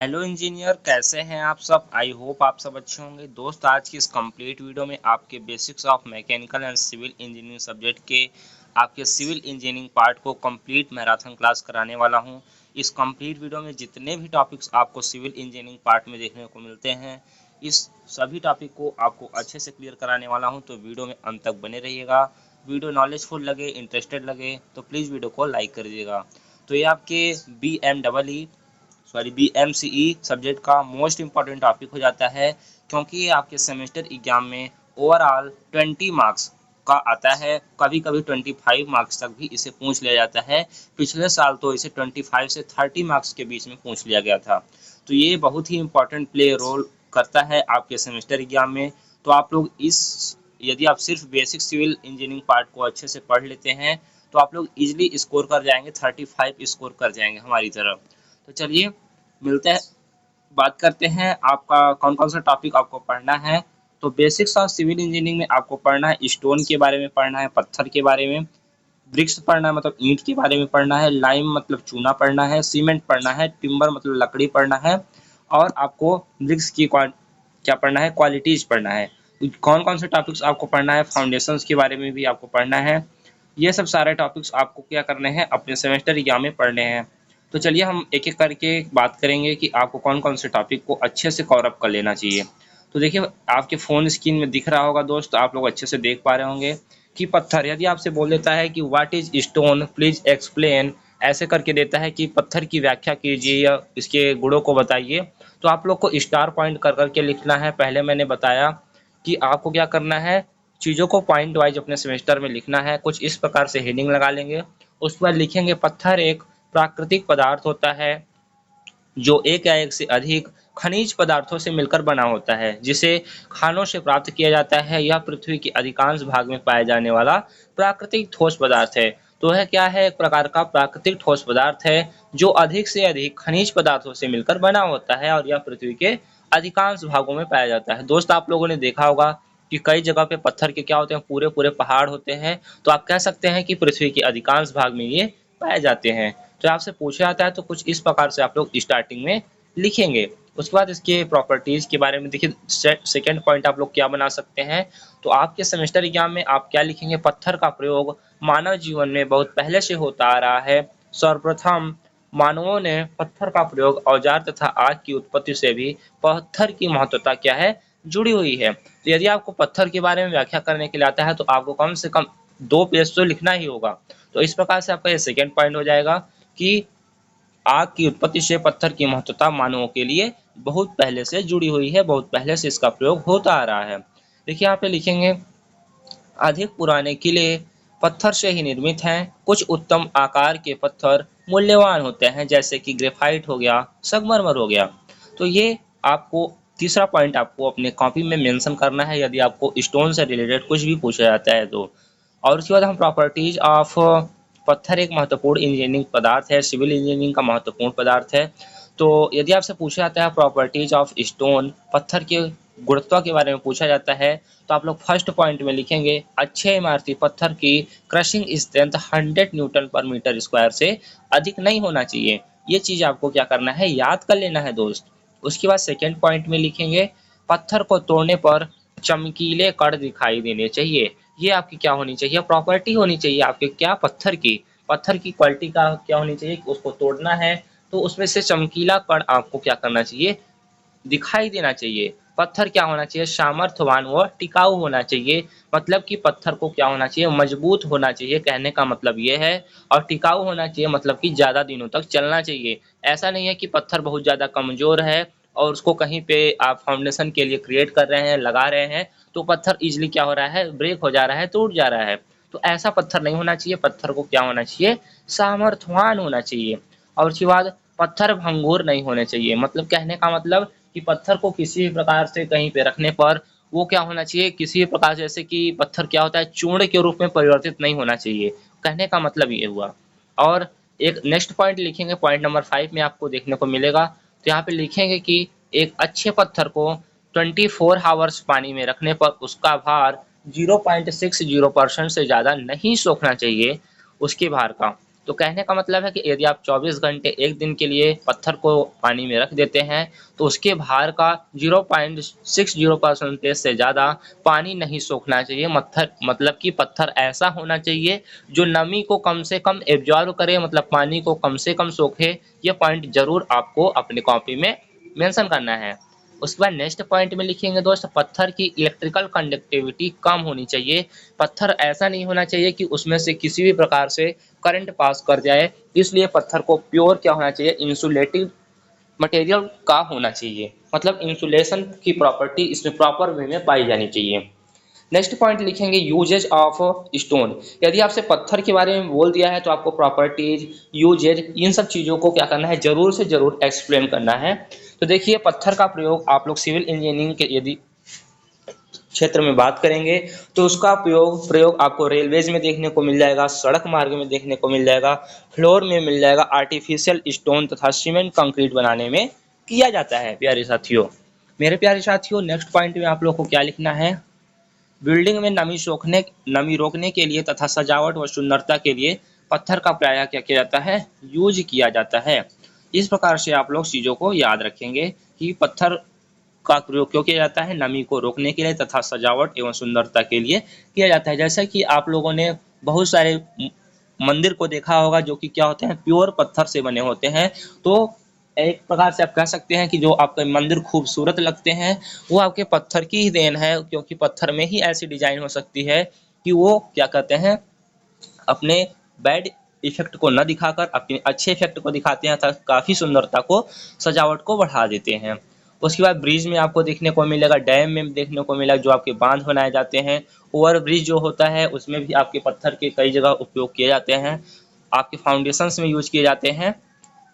Hello engineer, कैसे हैं आप सब। आई होप आप सब अच्छे होंगे। दोस्त, आज की इस कंप्लीट वीडियो में आपके basics of mechanical and civil engineering subject के आपके सिविल इंजीनियरिंग पार्ट को कंप्लीट मैराथन क्लास कराने वाला हूं। इस कंप्लीट वीडियो में जितने भी टॉपिक्स आपको सिविल इंजीनियरिंग पार्ट में देखने को मिलते हैं, इस सभी टॉपिक को आपको अच्छे से क्लियर कराने वाला हूँ। तो वीडियो में अंत तक बने रहिएगा। वीडियो नॉलेजफुल लगे, इंटरेस्टेड लगे तो प्लीज़ वीडियो को लाइक कर दीजिएगा। तो ये आपके BMEE सब्जेक्ट का मोस्ट इम्पॉर्टेंट टॉपिक हो जाता है, क्योंकि ये आपके सेमेस्टर एग्जाम में ओवरऑल 20 मार्क्स का आता है। कभी कभी 25 मार्क्स तक भी इसे पूछ लिया जाता है। पिछले साल तो इसे 25 से 30 मार्क्स के बीच में पूछ लिया गया था। तो ये बहुत ही इम्पोर्टेंट प्ले रोल करता है आपके सेमेस्टर एग्जाम में। तो आप लोग इस यदि आप सिर्फ बेसिक सिविल इंजीनियरिंग पार्ट को अच्छे से पढ़ लेते हैं तो आप लोग इजीली स्कोर कर जाएंगे, 35 स्कोर कर जाएंगे हमारी तरफ। तो चलिए मिलते हैं, बात करते हैं आपका कौन कौन सा टॉपिक आपको पढ़ना है। तो बेसिक्स ऑफ सिविल इंजीनियरिंग में आपको पढ़ना है, स्टोन के बारे में पढ़ना है, पत्थर के बारे में, ब्रिक्स पढ़ना है मतलब ईंट के बारे में पढ़ना है, लाइम मतलब चूना पढ़ना है, सीमेंट पढ़ना है, टिम्बर मतलब लकड़ी पढ़ना है, और आपको ब्रिक्स की क्या पढ़ना है, क्वालिटीज पढ़ना है। कौन कौन से टॉपिक्स आपको पढ़ना है, फाउंडेशंस के बारे में भी आपको पढ़ना है। ये सब सारे टॉपिक्स आपको क्या करने हैं, अपने सेमेस्टर एग्जाम में पढ़ने हैं। तो चलिए हम एक एक करके बात करेंगे कि आपको कौन कौन से टॉपिक को अच्छे से कवर अप कर लेना चाहिए। तो देखिए, आपके फ़ोन स्क्रीन में दिख रहा होगा दोस्त, आप लोग अच्छे से देख पा रहे होंगे कि पत्थर, यदि आपसे बोल देता है कि what is stone please explain, ऐसे करके देता है कि पत्थर की व्याख्या कीजिए या इसके गुणों को बताइए, तो आप लोग को स्टार पॉइंट कर करके लिखना है। पहले मैंने बताया कि आपको क्या करना है, चीज़ों को पॉइंट वाइज अपने सेमेस्टर में लिखना है। कुछ इस प्रकार से हेडिंग लगा लेंगे, उस पर लिखेंगे पत्थर एक प्राकृतिक पदार्थ होता है जो एक या एक से अधिक खनिज पदार्थों से मिलकर बना होता है, जिसे खानों से प्राप्त किया जाता है। यह पृथ्वी के अधिकांश भाग में पाया जाने वाला प्राकृतिक ठोस पदार्थ है। तो यह क्या है, एक प्रकार का प्राकृतिक ठोस पदार्थ है जो अधिक से अधिक खनिज पदार्थों से मिलकर बना होता है, और यह पृथ्वी के अधिकांश भागों में पाया जाता है। दोस्त, आप लोगों ने देखा होगा कि कई जगह पे पत्थर के क्या होते हैं, पूरे पूरे पहाड़ होते हैं। तो आप कह सकते हैं कि पृथ्वी के अधिकांश भाग में ये पाए जाते हैं। तो आपसे पूछा जाता है तो कुछ इस प्रकार से आप लोग स्टार्टिंग में लिखेंगे। उसके बाद इसके प्रॉपर्टीज के बारे में देखिए, सेकंड पॉइंट आप लोग क्या बना सकते हैं। तो आपके सेमेस्टर एग्जाम में आप क्या लिखेंगे, पत्थर का प्रयोग मानव जीवन में बहुत पहले से होता आ रहा है। सर्वप्रथम मानवों ने पत्थर का प्रयोग औजार तथा आग की उत्पत्ति से भी पत्थर की महत्वता क्या है, जुड़ी हुई है। तो यदि आपको पत्थर के बारे में व्याख्या करने के लिए आता है तो आपको कम से कम 2 पेज तो लिखना ही होगा। तो इस प्रकार से आपका ये सेकंड पॉइंट हो जाएगा कि आग की उत्पत्ति से पत्थर की महत्वता मानवों के लिए बहुत पहले से जुड़ी हुई है, बहुत पहले से इसका प्रयोग होता आ रहा है। देखिए यहाँ पे लिखेंगे, अधिक पुराने किले पत्थर से ही निर्मित हैं। कुछ उत्तम आकार के पत्थर मूल्यवान होते हैं, जैसे कि ग्रेफाइट हो गया, संगमरमर हो गया। तो ये आपको तीसरा पॉइंट आपको अपने कॉपी में मेंशन करना है, यदि आपको स्टोन से रिलेटेड कुछ भी पूछा जाता है तो। और उसके बाद हम प्रॉपर्टीज ऑफ पत्थर एक महत्वपूर्ण इंजीनियरिंग पदार्थ है, सिविल इंजीनियरिंग का महत्वपूर्ण पदार्थ है। तो यदि आपसे पूछा जाता है प्रॉपर्टीज ऑफ स्टोन, पत्थर के गुणत्व के बारे में पूछा जाता है, तो आप लोग फर्स्ट पॉइंट में लिखेंगे, अच्छे इमारती पत्थर की क्रशिंग स्ट्रेंथ 100 न्यूटन पर मीटर स्क्वायर से अधिक नहीं होना चाहिए। ये चीज़ आपको क्या करना है, याद कर लेना है दोस्त। उसके बाद सेकेंड पॉइंट में लिखेंगे, पत्थर को तोड़ने पर चमकीले कण दिखाई देने चाहिए। ये आपकी क्या होनी चाहिए, प्रॉपर्टी होनी चाहिए आपके, क्या, पत्थर की क्वालिटी का क्या होनी चाहिए, उसको तोड़ना है तो उसमें से चमकीला कण आपको क्या करना चाहिए, दिखाई देना चाहिए। पत्थर क्या होना चाहिए, सामर्थ्यवान व टिकाऊ होना चाहिए। मतलब कि पत्थर को क्या होना चाहिए, मजबूत होना चाहिए, कहने का मतलब ये है। और टिकाऊ होना चाहिए मतलब कि ज़्यादा दिनों तक चलना चाहिए। ऐसा नहीं है कि पत्थर बहुत ज़्यादा कमज़ोर है और उसको कहीं पे आप फाउंडेशन के लिए क्रिएट कर रहे हैं, लगा रहे हैं, तो पत्थर ईजिली क्या हो रहा है, ब्रेक हो जा रहा है, टूट जा रहा है। तो ऐसा पत्थर नहीं होना चाहिए। पत्थर को क्या होना चाहिए, सामर्थ्यवान होना चाहिए। और उसके बाद पत्थर भंगुर नहीं होने चाहिए। मतलब कहने का मतलब कि पत्थर को किसी भी प्रकार से कहीं पे रखने पर वो क्या होना चाहिए, किसी भी प्रकार से, जैसे कि पत्थर क्या होता है, चूर्ण के रूप में परिवर्तित नहीं होना चाहिए। कहने का मतलब ये हुआ। और एक नेक्स्ट पॉइंट लिखेंगे, पॉइंट नंबर 5 में आपको देखने को मिलेगा। तो यहाँ पे लिखेंगे कि एक अच्छे पत्थर को 24 आवर्स पानी में रखने पर उसका भार 0.60% से ज़्यादा नहीं सोखना चाहिए, उसके भार का। तो कहने का मतलब है कि यदि आप 24 घंटे एक दिन के लिए पत्थर को पानी में रख देते हैं तो उसके भार का 0.60% से ज़्यादा पानी नहीं सोखना चाहिए। मतलब कि पत्थर ऐसा होना चाहिए जो नमी को कम से कम एब्जॉर्ब करे, मतलब पानी को कम से कम सोखे। ये पॉइंट जरूर आपको अपनी कॉपी में मेंशन करना है। उसके बाद नेक्स्ट पॉइंट में लिखेंगे दोस्त, पत्थर की इलेक्ट्रिकल कंडक्टिविटी कम होनी चाहिए। पत्थर ऐसा नहीं होना चाहिए कि उसमें से किसी भी प्रकार से करंट पास कर जाए, इसलिए पत्थर को प्योर क्या होना चाहिए, इंसुलेटिव मटेरियल का होना चाहिए। मतलब इंसुलेशन की प्रॉपर्टी इसमें प्रॉपर वे में पाई जानी चाहिए। नेक्स्ट पॉइंट लिखेंगे यूजेज ऑफ स्टोन। यदि आपसे पत्थर के बारे में बोल दिया है तो आपको प्रॉपर्टीज, यूजेज, इन सब चीज़ों को क्या करना है, जरूर से जरूर एक्सप्लेन करना है। तो देखिए, पत्थर का प्रयोग आप लोग सिविल इंजीनियरिंग के यदि क्षेत्र में बात करेंगे तो उसका प्रयोग आपको रेलवेज में देखने को मिल जाएगा, सड़क मार्ग में देखने को मिल जाएगा, फ्लोर में मिल जाएगा, आर्टिफिशियल स्टोन तथा सीमेंट कंक्रीट बनाने में किया जाता है। प्यारे साथियों, मेरे प्यारे साथियों, नेक्स्ट पॉइंट में आप लोग को क्या लिखना है, बिल्डिंग में नमी रोकने के लिए तथा सजावट व सुंदरता के लिए पत्थर का प्रायः क्या किया जाता है, यूज किया जाता है। इस प्रकार से आप लोग चीज़ों को याद रखेंगे कि पत्थर का प्रयोग क्यों किया जाता है, नमी को रोकने के लिए तथा सजावट एवं सुंदरता के लिए किया जाता है। जैसा कि आप लोगों ने बहुत सारे मंदिर को देखा होगा जो कि क्या होते हैं, प्योर पत्थर से बने होते हैं। तो एक प्रकार से आप कह सकते हैं कि जो आपके मंदिर खूबसूरत लगते हैं वो आपके पत्थर की ही देन है, क्योंकि पत्थर में ही ऐसी डिजाइन हो सकती है कि वो क्या कहते हैं, अपने बैड इफेक्ट को न दिखाकर अपने अच्छे इफेक्ट को दिखाते हैं तथा काफ़ी सुंदरता को, सजावट को बढ़ा देते हैं। उसके बाद ब्रिज में आपको देखने को मिलेगा, डैम में देखने को मिलेगा, जो आपके बांध बनाए जाते हैं, ओवर ब्रिज जो होता है उसमें भी आपके पत्थर के कई जगह उपयोग किए जाते हैं, आपके फाउंडेशंस में यूज किए जाते हैं।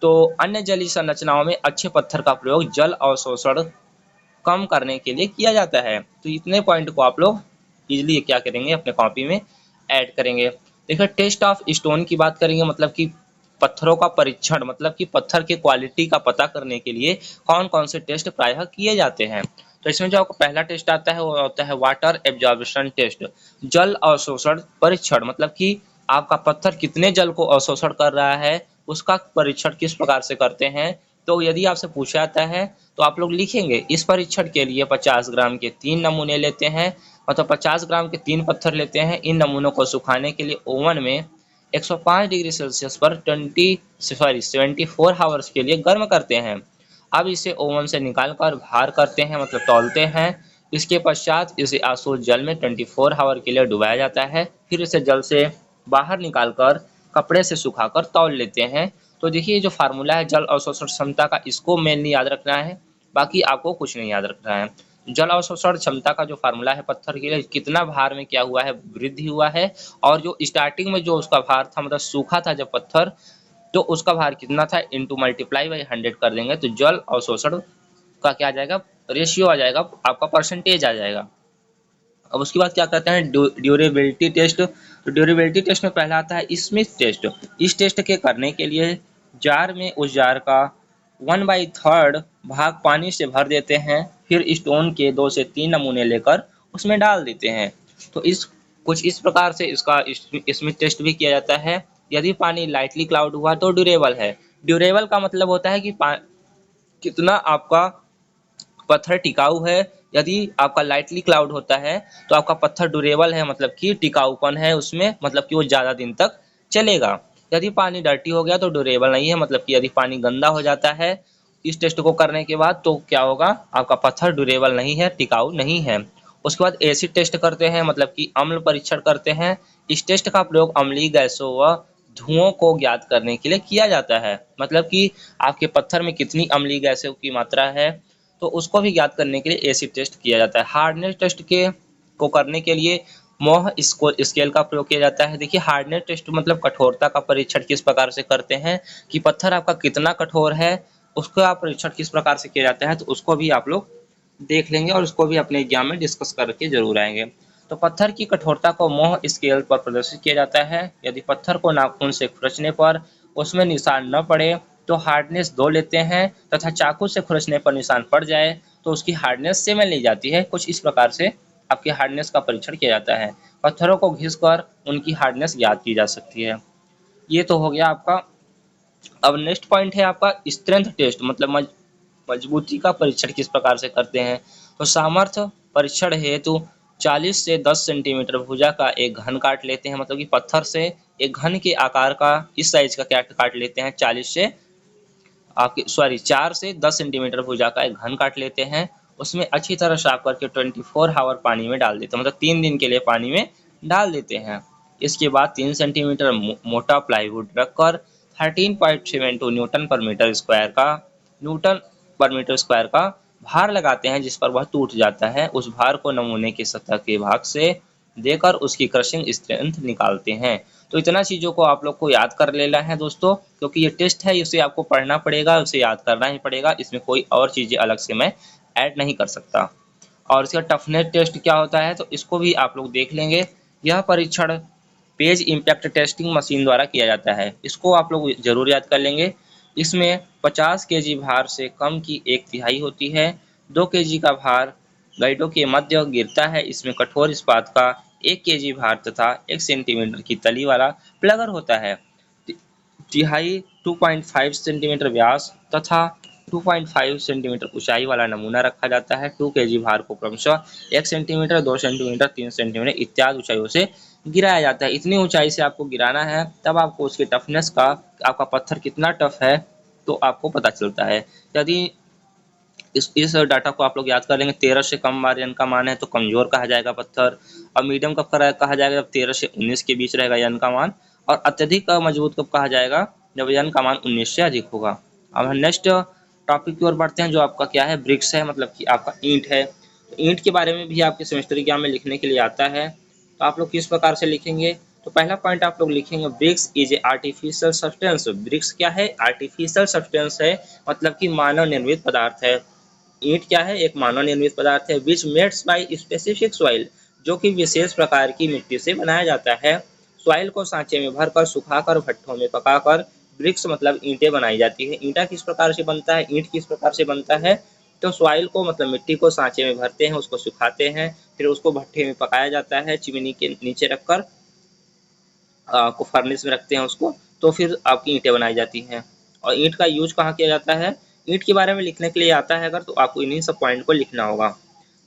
तो अन्य जलीय संरचनाओं में अच्छे पत्थर का प्रयोग जल अवशोषण कम करने के लिए किया जाता है। तो इतने पॉइंट को आप लोग इजीली क्या करेंगे, अपने कॉपी में ऐड करेंगे। देखिए, टेस्ट ऑफ स्टोन की बात करेंगे, मतलब कि पत्थरों का परीक्षण, मतलब कि पत्थर की क्वालिटी का पता करने के लिए कौन कौन से टेस्ट प्रायः किए जाते हैं। तो इसमें जो आपको पहला टेस्ट आता है वो होता है वाटर एब्जॉर्प्शन टेस्ट, जल अवशोषण परीक्षण। मतलब कि आपका पत्थर कितने जल को अवशोषण कर रहा है उसका परीक्षण किस प्रकार से करते हैं। तो यदि आपसे पूछा जाता है तो आप लोग लिखेंगे, इस परीक्षण के लिए 50 ग्राम के 3 नमूने लेते हैं, मतलब 50 ग्राम के 3 पत्थर लेते हैं। इन नमूनों को सुखाने के लिए ओवन में 105 डिग्री सेल्सियस पर 74 आवर्स के लिए गर्म करते हैं। अब इसे ओवन से निकालकर बाहर करते हैं, मतलब तौलते हैं। इसके पश्चात इसे आसुत जल में 24 आवर के लिए डुबाया जाता है। फिर इसे जल से बाहर निकालकर कपड़े से सुखाकर तौल लेते हैं। तो देखिए, जो फार्मूला है जल अवशोषण क्षमता का, इसको मेनली याद रखना है, बाकी आपको कुछ नहीं याद रखना है। जल अवशोषण क्षमता का जो फार्मूला है पत्थर के लिए, कितना भार में क्या हुआ है, वृद्धि हुआ है, और जो स्टार्टिंग में जो उसका भार था, मतलब सूखा था जब पत्थर, तो उसका भार कितना था, इंटू मल्टीप्लाई बाई 100 कर देंगे तो जल अवशोषण का क्या आ जाएगा, रेशियो आ जाएगा, आपका परसेंटेज आ जाएगा। अब उसके बाद क्या कहते हैं, ड्यूरेबिलिटी टेस्ट। तो ड्यूरेबिलिटी टेस्ट में पहला आता है स्मिथ टेस्ट। इस टेस्ट के करने के लिए जार में उस जार का 1/3 भाग पानी से भर देते हैं, फिर स्टोन के 2 से 3 नमूने लेकर उसमें डाल देते हैं। तो कुछ इस प्रकार से इसका स्मिथ टेस्ट भी किया जाता है। यदि पानी लाइटली क्लाउड हुआ तो ड्यूरेबल है। ड्यूरेबल का मतलब होता है कि कितना आपका पत्थर टिकाऊ है। यदि आपका लाइटली क्लाउड होता है तो आपका पत्थर ड्यूरेबल है, मतलब कि टिकाऊपन है उसमें, मतलब कि वो ज़्यादा दिन तक चलेगा। यदि पानी डर्टी हो गया तो ड्यूरेबल नहीं है, मतलब कि यदि पानी गंदा हो जाता है इस टेस्ट को करने के बाद तो क्या होगा, आपका पत्थर ड्यूरेबल नहीं है, टिकाऊ नहीं है। उसके बाद एसिड टेस्ट करते हैं, मतलब कि अम्ल परीक्षण करते हैं। इस टेस्ट का प्रयोग अम्लीय गैसों व धुओं को ज्ञात करने के लिए किया जाता है, मतलब कि आपके पत्थर में कितनी अम्लीय गैसों की मात्रा है तो उसको भी ज्ञात करने के लिए एसिड टेस्ट किया जाता है। हार्डनेस टेस्ट को करने के लिए मोह स्केल का प्रयोग किया जाता है। देखिए, हार्डनेस टेस्ट मतलब कठोरता का परीक्षण किस प्रकार से करते हैं कि पत्थर आपका कितना कठोर है, उसका परीक्षण किस प्रकार से किया जाता है, तो उसको भी आप लोग देख लेंगे और उसको भी अपने एग्जाम में डिस्कस करके जरूर आएंगे। तो पत्थर की कठोरता को मोह स्केल पर प्रदर्शित किया जाता है। यदि पत्थर को नाखून से खुरचने पर उसमें निशान न पड़े तो हार्डनेस 2 लेते हैं, तथा चाकू से खुरचने पर निशान पड़ जाए तो उसकी हार्डनेस 7 ली जाती है। कुछ इस प्रकार से आपकी हार्डनेस का परीक्षण किया जाता है। पत्थरों को घिसकर उनकी हार्डनेस ज्ञात की जा सकती है। ये तो हो गया आपका। अब नेक्स्ट पॉइंट है आपका स्ट्रेंथ टेस्ट, मतलब मजबूती का परीक्षण किस प्रकार से करते हैं। तो सामर्थ्य परीक्षण हेतु 40 से 10 सेंटीमीटर भुजा का एक घन काट लेते हैं, मतलब कि पत्थर से एक घन के आकार का इस साइज का क्या काट लेते हैं, 4 से 10 सेंटीमीटर भुजा का एक घन काट लेते हैं। उसमें अच्छी तरह साफ करके 24 आवर पानी में डाल देते हैं, मतलब 3 दिन के लिए पानी में डाल देते हैं। इसके बाद 3 सेंटीमीटर मोटा प्लाईवुड रखकर 13.72 न्यूटन पर मीटर स्क्वायर का भार लगाते हैं, जिस पर वह टूट जाता है। उस भार को नमूने की सतह के भाग से देकर उसकी क्रशिंग स्ट्रेंथ निकालते हैं। तो इतना चीज़ों को आप लोग को याद कर लेना है दोस्तों, क्योंकि ये टेस्ट है, इसे आपको पढ़ना पड़ेगा, उसे याद करना ही पड़ेगा। इसमें कोई और चीज़ें अलग से मैं ऐड नहीं कर सकता। और इसका टफनेस टेस्ट क्या होता है, तो इसको भी आप लोग देख लेंगे। यह परीक्षण पेज इम्पैक्ट टेस्टिंग मशीन द्वारा किया जाता है, इसको आप लोग जरूर याद कर लेंगे। इसमें 50 केजी भार से कम की 1/3 होती है। 2 केजी का भार गाइडों के मध्य गिरता है। इसमें कठोर इस्पात का 1 केजी भार तथा 1 सेंटीमीटर की तली वाला प्लगर होता है। तिहाई 2.5 सेंटीमीटर व्यास तथा 2.5 सेंटीमीटर ऊंचाई वाला नमूना रखा जाता है। 2 केजी भार को क्रमशः 1 सेंटीमीटर, 2 सेंटीमीटर, 3 सेंटीमीटर इत्यादि ऊंचाइयों से गिराया जाता है। इतनी ऊंचाई से आपको गिराना है, तब आपको उसके टफनेस का, आपका पत्थर कितना टफ है, तो आपको पता चलता है। यदि इस डाटा को आप लोग याद कर लेंगे, 13 से कम वजन का मान है तो कमजोर कहा जाएगा पत्थर। और मीडियम कब कहा जाएगा, जब 13 से 19 के बीच रहेगा वजन का मान। और अत्यधिक मजबूत कब कहा जाएगा, जब वजन का मान 19 से अधिक होगा। अब हम नेक्स्ट टॉपिक की ओर बढ़ते हैं, जो आपका क्या है, ब्रिक्स है, मतलब कि आपका ईंट है। तो ईंट के बारे में भी आपके सेमेस्टर एग्जाम में लिखने के लिए आता है। तो आप लोग किस प्रकार से लिखेंगे, तो पहला पॉइंट आप लोग लिखेंगे, bricks is a artificial substance. Bricks क्या है, आर्टिफिशियल सब्सटेंस है, मतलब कि मानव निर्मित पदार्थ है। ईंट क्या है, एक मानव निर्मित पदार्थ है। विच मेड्स बाई स्पेसिफिक सॉइल, जो कि विशेष प्रकार की मिट्टी से बनाया जाता है। सॉइल को सांचे में भरकर सुखाकर भट्ठों में पकाकर ब्रिक्स मतलब ईंटें बनाई जाती है। ईंटा किस प्रकार से बनता है, ईंट किस प्रकार से बनता है, तो सॉइल को मतलब मिट्टी को सांचे में भरते हैं, उसको सुखाते हैं, फिर उसको भट्ठे में पकाया जाता है, चिमनी के नीचे रखकर को फर्नेस में रखते हैं उसको, तो फिर आपकी ईंटें बनाई जाती हैं। और ईंट का यूज कहाँ किया जाता है, ईंट के बारे में लिखने के लिए आता है अगर, तो आपको इन्हीं सब पॉइंट को लिखना होगा।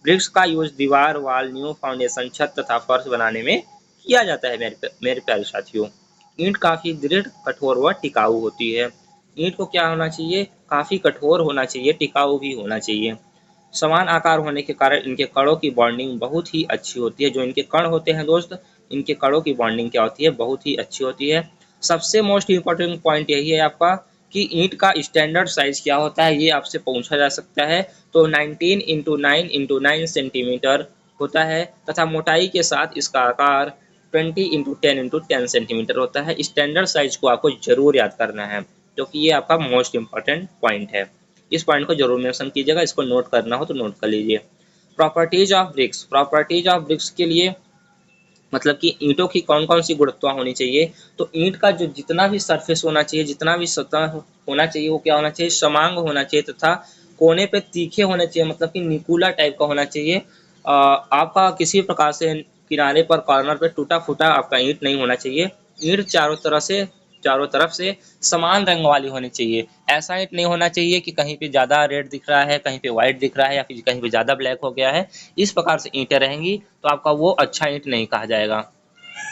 ब्रिक्स का यूज दीवार, वाल, न्यू फाउंडेशन, छत तथा फर्श बनाने में किया जाता है मेरे प्यारे साथियों। ईंट काफी दृढ़, कठोर व टिकाऊ होती है। ईंट को क्या होना चाहिए, काफी कठोर होना चाहिए, टिकाऊ भी होना चाहिए। समान आकार होने के कारण इनके कणों की बॉन्डिंग बहुत ही अच्छी होती है। जो इनके कण होते हैं दोस्त, इनके कणों की बॉन्डिंग क्या होती है, बहुत ही अच्छी होती है। सबसे मोस्ट इम्पोर्टेंट पॉइंट यही है आपका कि ईंट का स्टैंडर्ड साइज क्या होता है, ये आपसे पूछा जा सकता है। तो 19 इंटू 9 इंटू 9 सेंटीमीटर होता है, तथा मोटाई के साथ इसका आकार 20 इंटू 10 इंटू 10 सेंटीमीटर होता है। स्टैंडर्ड साइज को आपको जरूर याद करना है, क्योंकि ये आपका मोस्ट इम्पोर्टेंट पॉइंट है। इस पॉइंट को जरूर मेंशन कीजिएगा, इसको नोट करना हो तो नोट कर लीजिए। Properties of BRICS, properties of BRICS के लिए मतलब कि ईंटों की कौन कौन सी गुणवत्ता होनी चाहिए, तो ईंट का जो जितना भी सरफेस होना चाहिए, जितना भी सतह होना चाहिए, वो क्या होना चाहिए, समान होना चाहिए, तथा कोने पे तीखे होने चाहिए, मतलब कि निकुला टाइप का होना चाहिए। आपका किसी प्रकार से किनारे पर, कॉर्नर पे टूटा फूटा आपका ईंट नहीं होना चाहिए। ईंट चारों तरफ से समान रंग वाली होनी चाहिए। ऐसा ईंट नहीं होना चाहिए कि कहीं पे ज़्यादा रेड दिख रहा है, कहीं पे वाइट दिख रहा है, या फिर कहीं पे ज़्यादा ब्लैक हो गया है। इस प्रकार से ईंटें रहेंगी तो आपका वो अच्छा ईंट नहीं कहा जाएगा।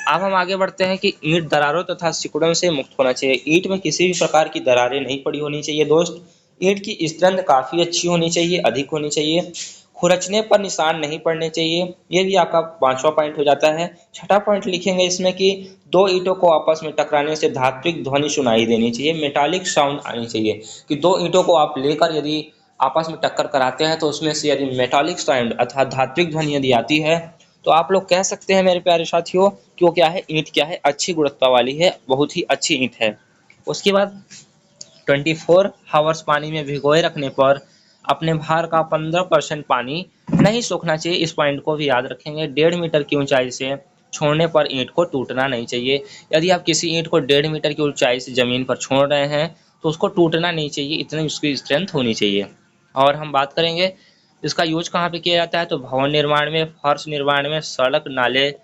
अब हम आगे बढ़ते हैं कि ईंट दरारों तथा सिकुड़न से मुक्त होना चाहिए। ईंट में किसी भी प्रकार की दरारें नहीं पड़ी होनी चाहिए दोस्त। ईंट की स्ट्रेंथ काफ़ी अच्छी होनी चाहिए, अधिक होनी चाहिए। खुरचने पर निशान नहीं पड़ने चाहिए। ये भी आपका 5वां पॉइंट हो जाता है। छठा पॉइंट लिखेंगे इसमें कि दो ईंटों को आपस में टकराने से धात्विक ध्वनि सुनाई देनी चाहिए, मेटालिक साउंड आनी चाहिए। कि दो ईंटों को आप लेकर यदि आपस में टक्कर कराते हैं, तो उसमें से यदि मेटालिक साउंड अर्थात धात्विक ध्वनि यदि आती है, तो आप लोग कह सकते हैं मेरे प्यारे साथियों कि वो क्या है, ईंट क्या है, अच्छी गुणवत्ता वाली है, बहुत ही अच्छी ईंट है। उसके बाद 24 आवर्स पानी में भिगोए रखने पर अपने भार का 15% पानी नहीं सोखना चाहिए। इस पॉइंट को भी याद रखेंगे। 1.5 मीटर की ऊंचाई से छोड़ने पर ईंट को टूटना नहीं चाहिए। यदि आप किसी ईंट को 1.5 मीटर की ऊंचाई से जमीन पर छोड़ रहे हैं, तो उसको टूटना नहीं चाहिए, इतनी उसकी स्ट्रेंथ होनी चाहिए। और हम बात करेंगे इसका यूज कहाँ पे किया जाता है, तो भवन निर्माण में, फर्श निर्माण में, सड़क, नाले,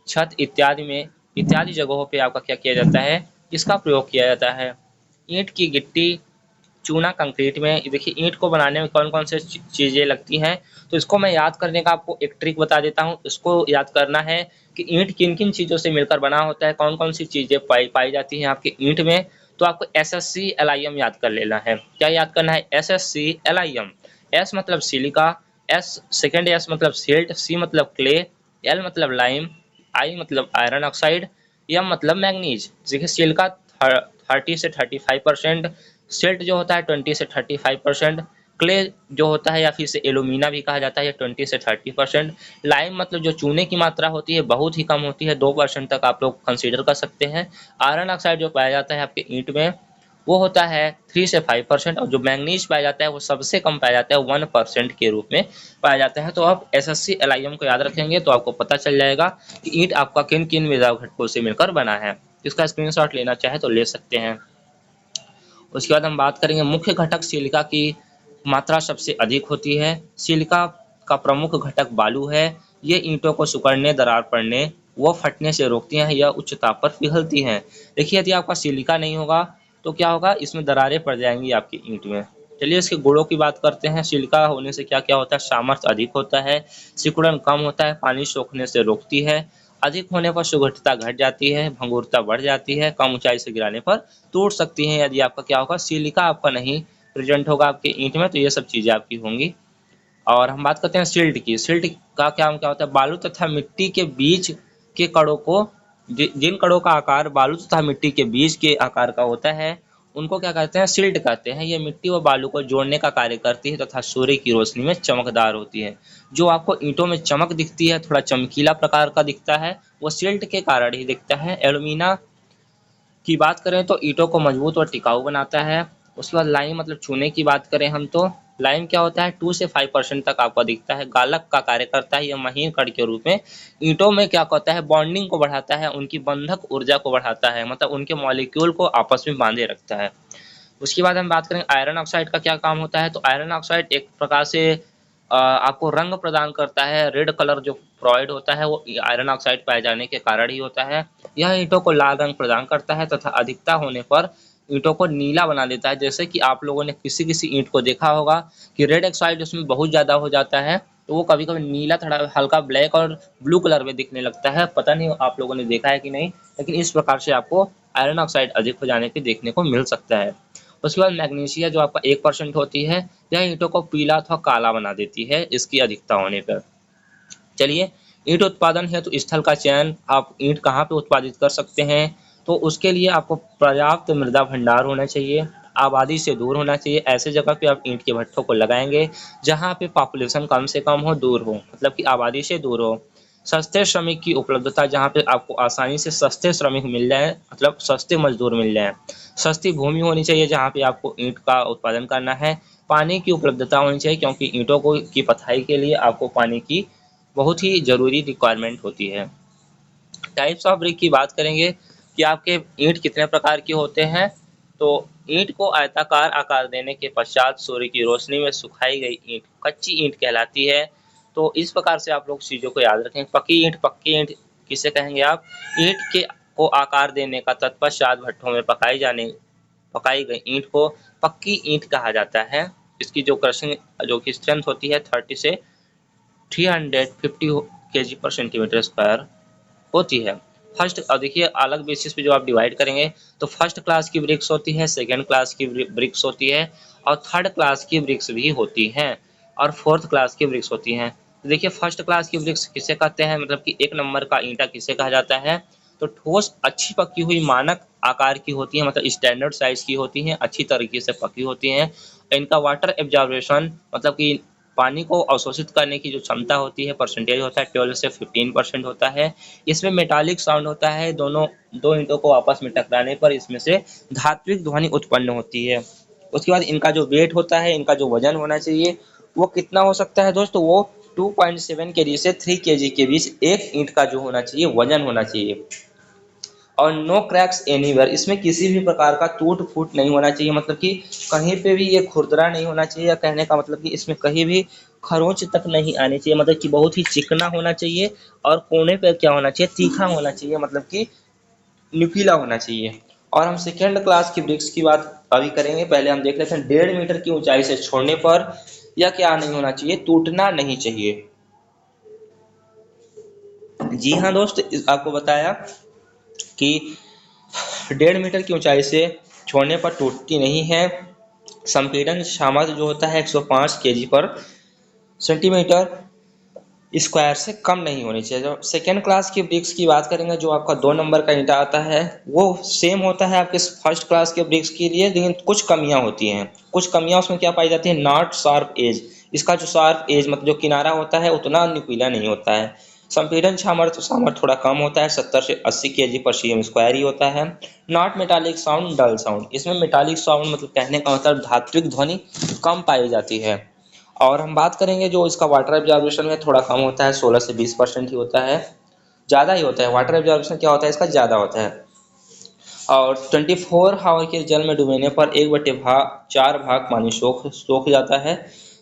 छत इत्यादि जगहों पे आपका क्या किया जाता है, इसका प्रयोग किया जाता है। ईंट की गिट्टी, चूना कंक्रीट में, देखिए ईंट को बनाने में कौन कौन से चीज़ें लगती हैं, तो इसको मैं याद करने का आपको एक ट्रिक बता देता हूँ। इसको याद करना है कि ईंट किन किन चीज़ों से मिलकर बना होता है, कौन कौन सी चीज़ें पाई पाई जाती हैं आपके ईंट में। तो आपको SSC LIM याद कर लेना है। क्या याद करना है? SSC LIM। एस मतलब सिलिका, एस सेकेंड एस मतलब सिल्ट, सी मतलब क्ले, एल मतलब लाइम, आई मतलब आयरन ऑक्साइड, एम मतलब मैग्नीज। देखिए सिलिका 30 से 35%, सिल्ट जो होता है 20 से 35%, क्ले जो होता है या फिर इसे एलुमिना भी कहा जाता है, ये 20 से 30%, लाइम मतलब जो चूने की मात्रा होती है बहुत ही कम होती है, 2% तक आप लोग कंसीडर कर सकते हैं। आयरन ऑक्साइड जो पाया जाता है आपके ईंट में वो होता है 3 से 5%, और जो मैंगनीज पाया जाता है वो सबसे कम पाया जाता है, 1% के रूप में पाया जाता है। तो आप SSC LIM को याद रखेंगे तो आपको पता चल जाएगा कि ईंट आपका किन किन मेधावी घटकों से मिलकर बना है। इसका स्क्रीनशॉट लेना चाहे तो ले सकते हैं। उसके बाद हम बात करेंगे मुख्य घटक सिलिका की मात्रा सबसे अधिक होती है। सिलिका का प्रमुख घटक बालू है। ये ईंटों को सिकुड़ने, दरार पड़ने व फटने से रोकती हैं। यह उच्च ताप पर पिघलती हैं। देखिए यदि आपका सिलिका नहीं होगा तो क्या होगा, इसमें दरारें पड़ जाएंगी आपकी ईंट में। चलिए इसके गुणों की बात करते हैं। सिलिका होने से क्या क्या होता है? सामर्थ्य अधिक होता है, सिकुड़न कम होता है, पानी सोखने से रोकती है, अधिक होने पर सुगठता घट जाती है, भंगुरता बढ़ जाती है, कम ऊंचाई से गिराने पर टूट सकती हैं। यदि आपका क्या होगा, सिलिका आपका नहीं प्रेजेंट होगा आपके ईंट में तो ये सब चीज़ें आपकी होंगी। और हम बात करते हैं सिल्ट की। सिल्ट का क्या होता है? बालू तथा मिट्टी के बीच के कणों को, जिन कणों का आकार बालू तथा मिट्टी के बीच के आकार का होता है उनको क्या कहते हैं? सिल्ट कहते हैं। ये मिट्टी व बालू को जोड़ने का कार्य करती है तथा सूर्य की रोशनी में चमकदार होती है। जो आपको ईंटों में चमक दिखती है, थोड़ा चमकीला प्रकार का दिखता है, वो सिल्ट के कारण ही दिखता है। एल्यूमिना की बात करें तो ईंटों को मजबूत और टिकाऊ बनाता है। उसके बाद लाइम मतलब चूने की बात करें हम तो लाइम क्या होता है? 2 से 5% तक आपको दिखता है, गालक का कार्य करता है। यह महीन कण के रूप में ईंटों में क्या करता है? बॉन्डिंग को बढ़ाता है, उनकी बंधक ऊर्जा को बढ़ाता है, मतलब उनके मॉलिक्यूल को आपस में बांधे रखता है। उसके बाद हम बात करें आयरन ऑक्साइड का क्या काम होता है, तो आयरन ऑक्साइड एक प्रकार से आपको रंग प्रदान करता है। रेड कलर जो प्रोवाइड होता है वो आयरन ऑक्साइड पाए जाने के कारण ही होता है। यह ईंटों को लाल रंग प्रदान करता है तथा अधिकता होने पर ईंटों को नीला बना देता है। जैसे कि आप लोगों ने किसी किसी ईंट को देखा होगा कि रेड ऑक्साइड उसमें बहुत ज़्यादा हो जाता है तो वो कभी कभी नीला, थोड़ा हल्का ब्लैक और ब्लू कलर में दिखने लगता है। पता नहीं आप लोगों ने देखा है कि नहीं, लेकिन इस प्रकार से आपको आयरन ऑक्साइड अधिक हो जाने के देखने को मिल सकता है। उसके बाद मैग्नीशिया जो आपका 1% होती है, यह ईंटों को पीला अथवा काला बना देती है इसकी अधिकता होने पर। चलिए ईंट उत्पादन है तो स्थल का चयन, आप ईंट कहाँ पे उत्पादित कर सकते हैं, तो उसके लिए आपको पर्याप्त मृदा भंडार होना चाहिए, आबादी से दूर होना चाहिए। ऐसे जगह पे आप ईंट के भट्ठों को लगाएंगे जहाँ पे पॉपुलेशन कम से कम हो, दूर हो, मतलब कि आबादी से दूर हो। सस्ते श्रमिक की उपलब्धता, जहाँ पे आपको आसानी से सस्ते श्रमिक मिल जाए, मतलब सस्ते मजदूर मिल जाए। सस्ती भूमि होनी चाहिए जहाँ पे आपको ईंट का उत्पादन करना है। पानी की उपलब्धता होनी चाहिए क्योंकि ईंटों को की पथाई के लिए आपको पानी की बहुत ही ज़रूरी रिक्वायरमेंट होती है। टाइप्स ऑफ ब्रिक की बात करेंगे कि आपके ईंट कितने प्रकार के होते हैं, तो ईंट को आयताकार आकार देने के पश्चात सूर्य की रोशनी में सुखाई गई ईंट कच्ची ईंट कहलाती है। तो इस प्रकार से आप लोग चीज़ों को याद रखें। पक्की ईंट किसे कहेंगे आप? ईंट के को आकार देने का तत्पश्चात भट्ठों में पकाई गई ईंट को पक्की ईंट कहा जाता है। इसकी जो क्रशिंग जो की स्ट्रेंथ होती है 30 से 350 kg/cm² होती है। फर्स्ट, और देखिए अलग बेसिस पे जो आप डिवाइड करेंगे तो फर्स्ट क्लास की ब्रिक्स होती है, सेकंड क्लास की ब्रिक्स होती है, और थर्ड क्लास की ब्रिक्स भी होती हैं, और फोर्थ क्लास की ब्रिक्स होती हैं। तो देखिए फर्स्ट क्लास की ब्रिक्स किसे कहते हैं, मतलब कि 1 नंबर का ईंटा किसे कहा जाता है, तो ठोस अच्छी पकी हुई मानक आकार की होती है, मतलब स्टैंडर्ड साइज की होती हैं, अच्छी तरीके से पकी होती हैं। इनका वाटर एब्जॉर्बेशन, मतलब कि पानी को अवशोषित करने की जो क्षमता होती है, परसेंटेज होता है 12 से 15% होता है। इसमें मेटालिक साउंड होता है, दोनों दो ईंटों को आपस में टकराने पर इसमें से धात्विक ध्वनि उत्पन्न होती है। उसके बाद इनका जो वेट होता है, इनका जो वजन होना चाहिए वो कितना हो सकता है दोस्तों, वो 2.7 kg से 3 kg के बीच एक ईंट का जो होना चाहिए वजन होना चाहिए। और नो क्रैक्स एनीवेयर, इसमें किसी भी प्रकार का टूट फूट नहीं होना चाहिए, मतलब कि कहीं पे भी ये खुरदरा नहीं होना चाहिए, या कहने का मतलब कि इसमें कहीं भी खरोंच तक नहीं आनी चाहिए, मतलब कि बहुत ही चिकना होना चाहिए। और कोने पे क्या होना चाहिए, तीखा होना चाहिए, मतलब कि नुकीला होना चाहिए। और हम सेकेंड क्लास की ब्रिक्स की बात अभी करेंगे। पहले हम देख लेते हैं 1.5 मीटर की ऊंचाई से छोड़ने पर यह क्या नहीं होना चाहिए, टूटना नहीं चाहिए। जी हाँ दोस्त, आपको बताया कि 1.5 मीटर की ऊंचाई से छोड़ने पर टूटती नहीं है। संपीड़न सामर्थ्य जो होता है 105 केजी पर सेंटीमीटर स्क्वायर से कम नहीं होनी चाहिए। जो सेकेंड क्लास की ब्रिक्स की बात करेंगे, जो आपका 2 नंबर का ईंटा आता है वो सेम होता है आपके फर्स्ट क्लास के ब्रिक्स के लिए, लेकिन कुछ कमियां होती हैं। कुछ कमियां उसमें क्या पाई जाती है, नॉट शार्प एज। इसका जो शार्प एज मतलब जो किनारा होता है उतना नुकीला नहीं होता है। संपीड़न सामर्थ्य थोड़ा कम होता है, 70 से 80 केजी पर सीएम स्क्वायर ही होता है। Not metallic sound, dull sound. इसमें मेटालिक साउंड मतलब कहने का मतलब धात्विक ध्वनि कम पाई जाती है। और हम बात करेंगे जो इसका वाटर एब्जॉर्प्शन है थोड़ा कम होता है, 16 से 20% ही होता है, ज़्यादा ही होता है। वाटर एब्जॉर्प्शन क्या होता है इसका, ज़्यादा होता है। और 24 आवर के जल में डुबोने पर 1/4 पानी सोख जाता है।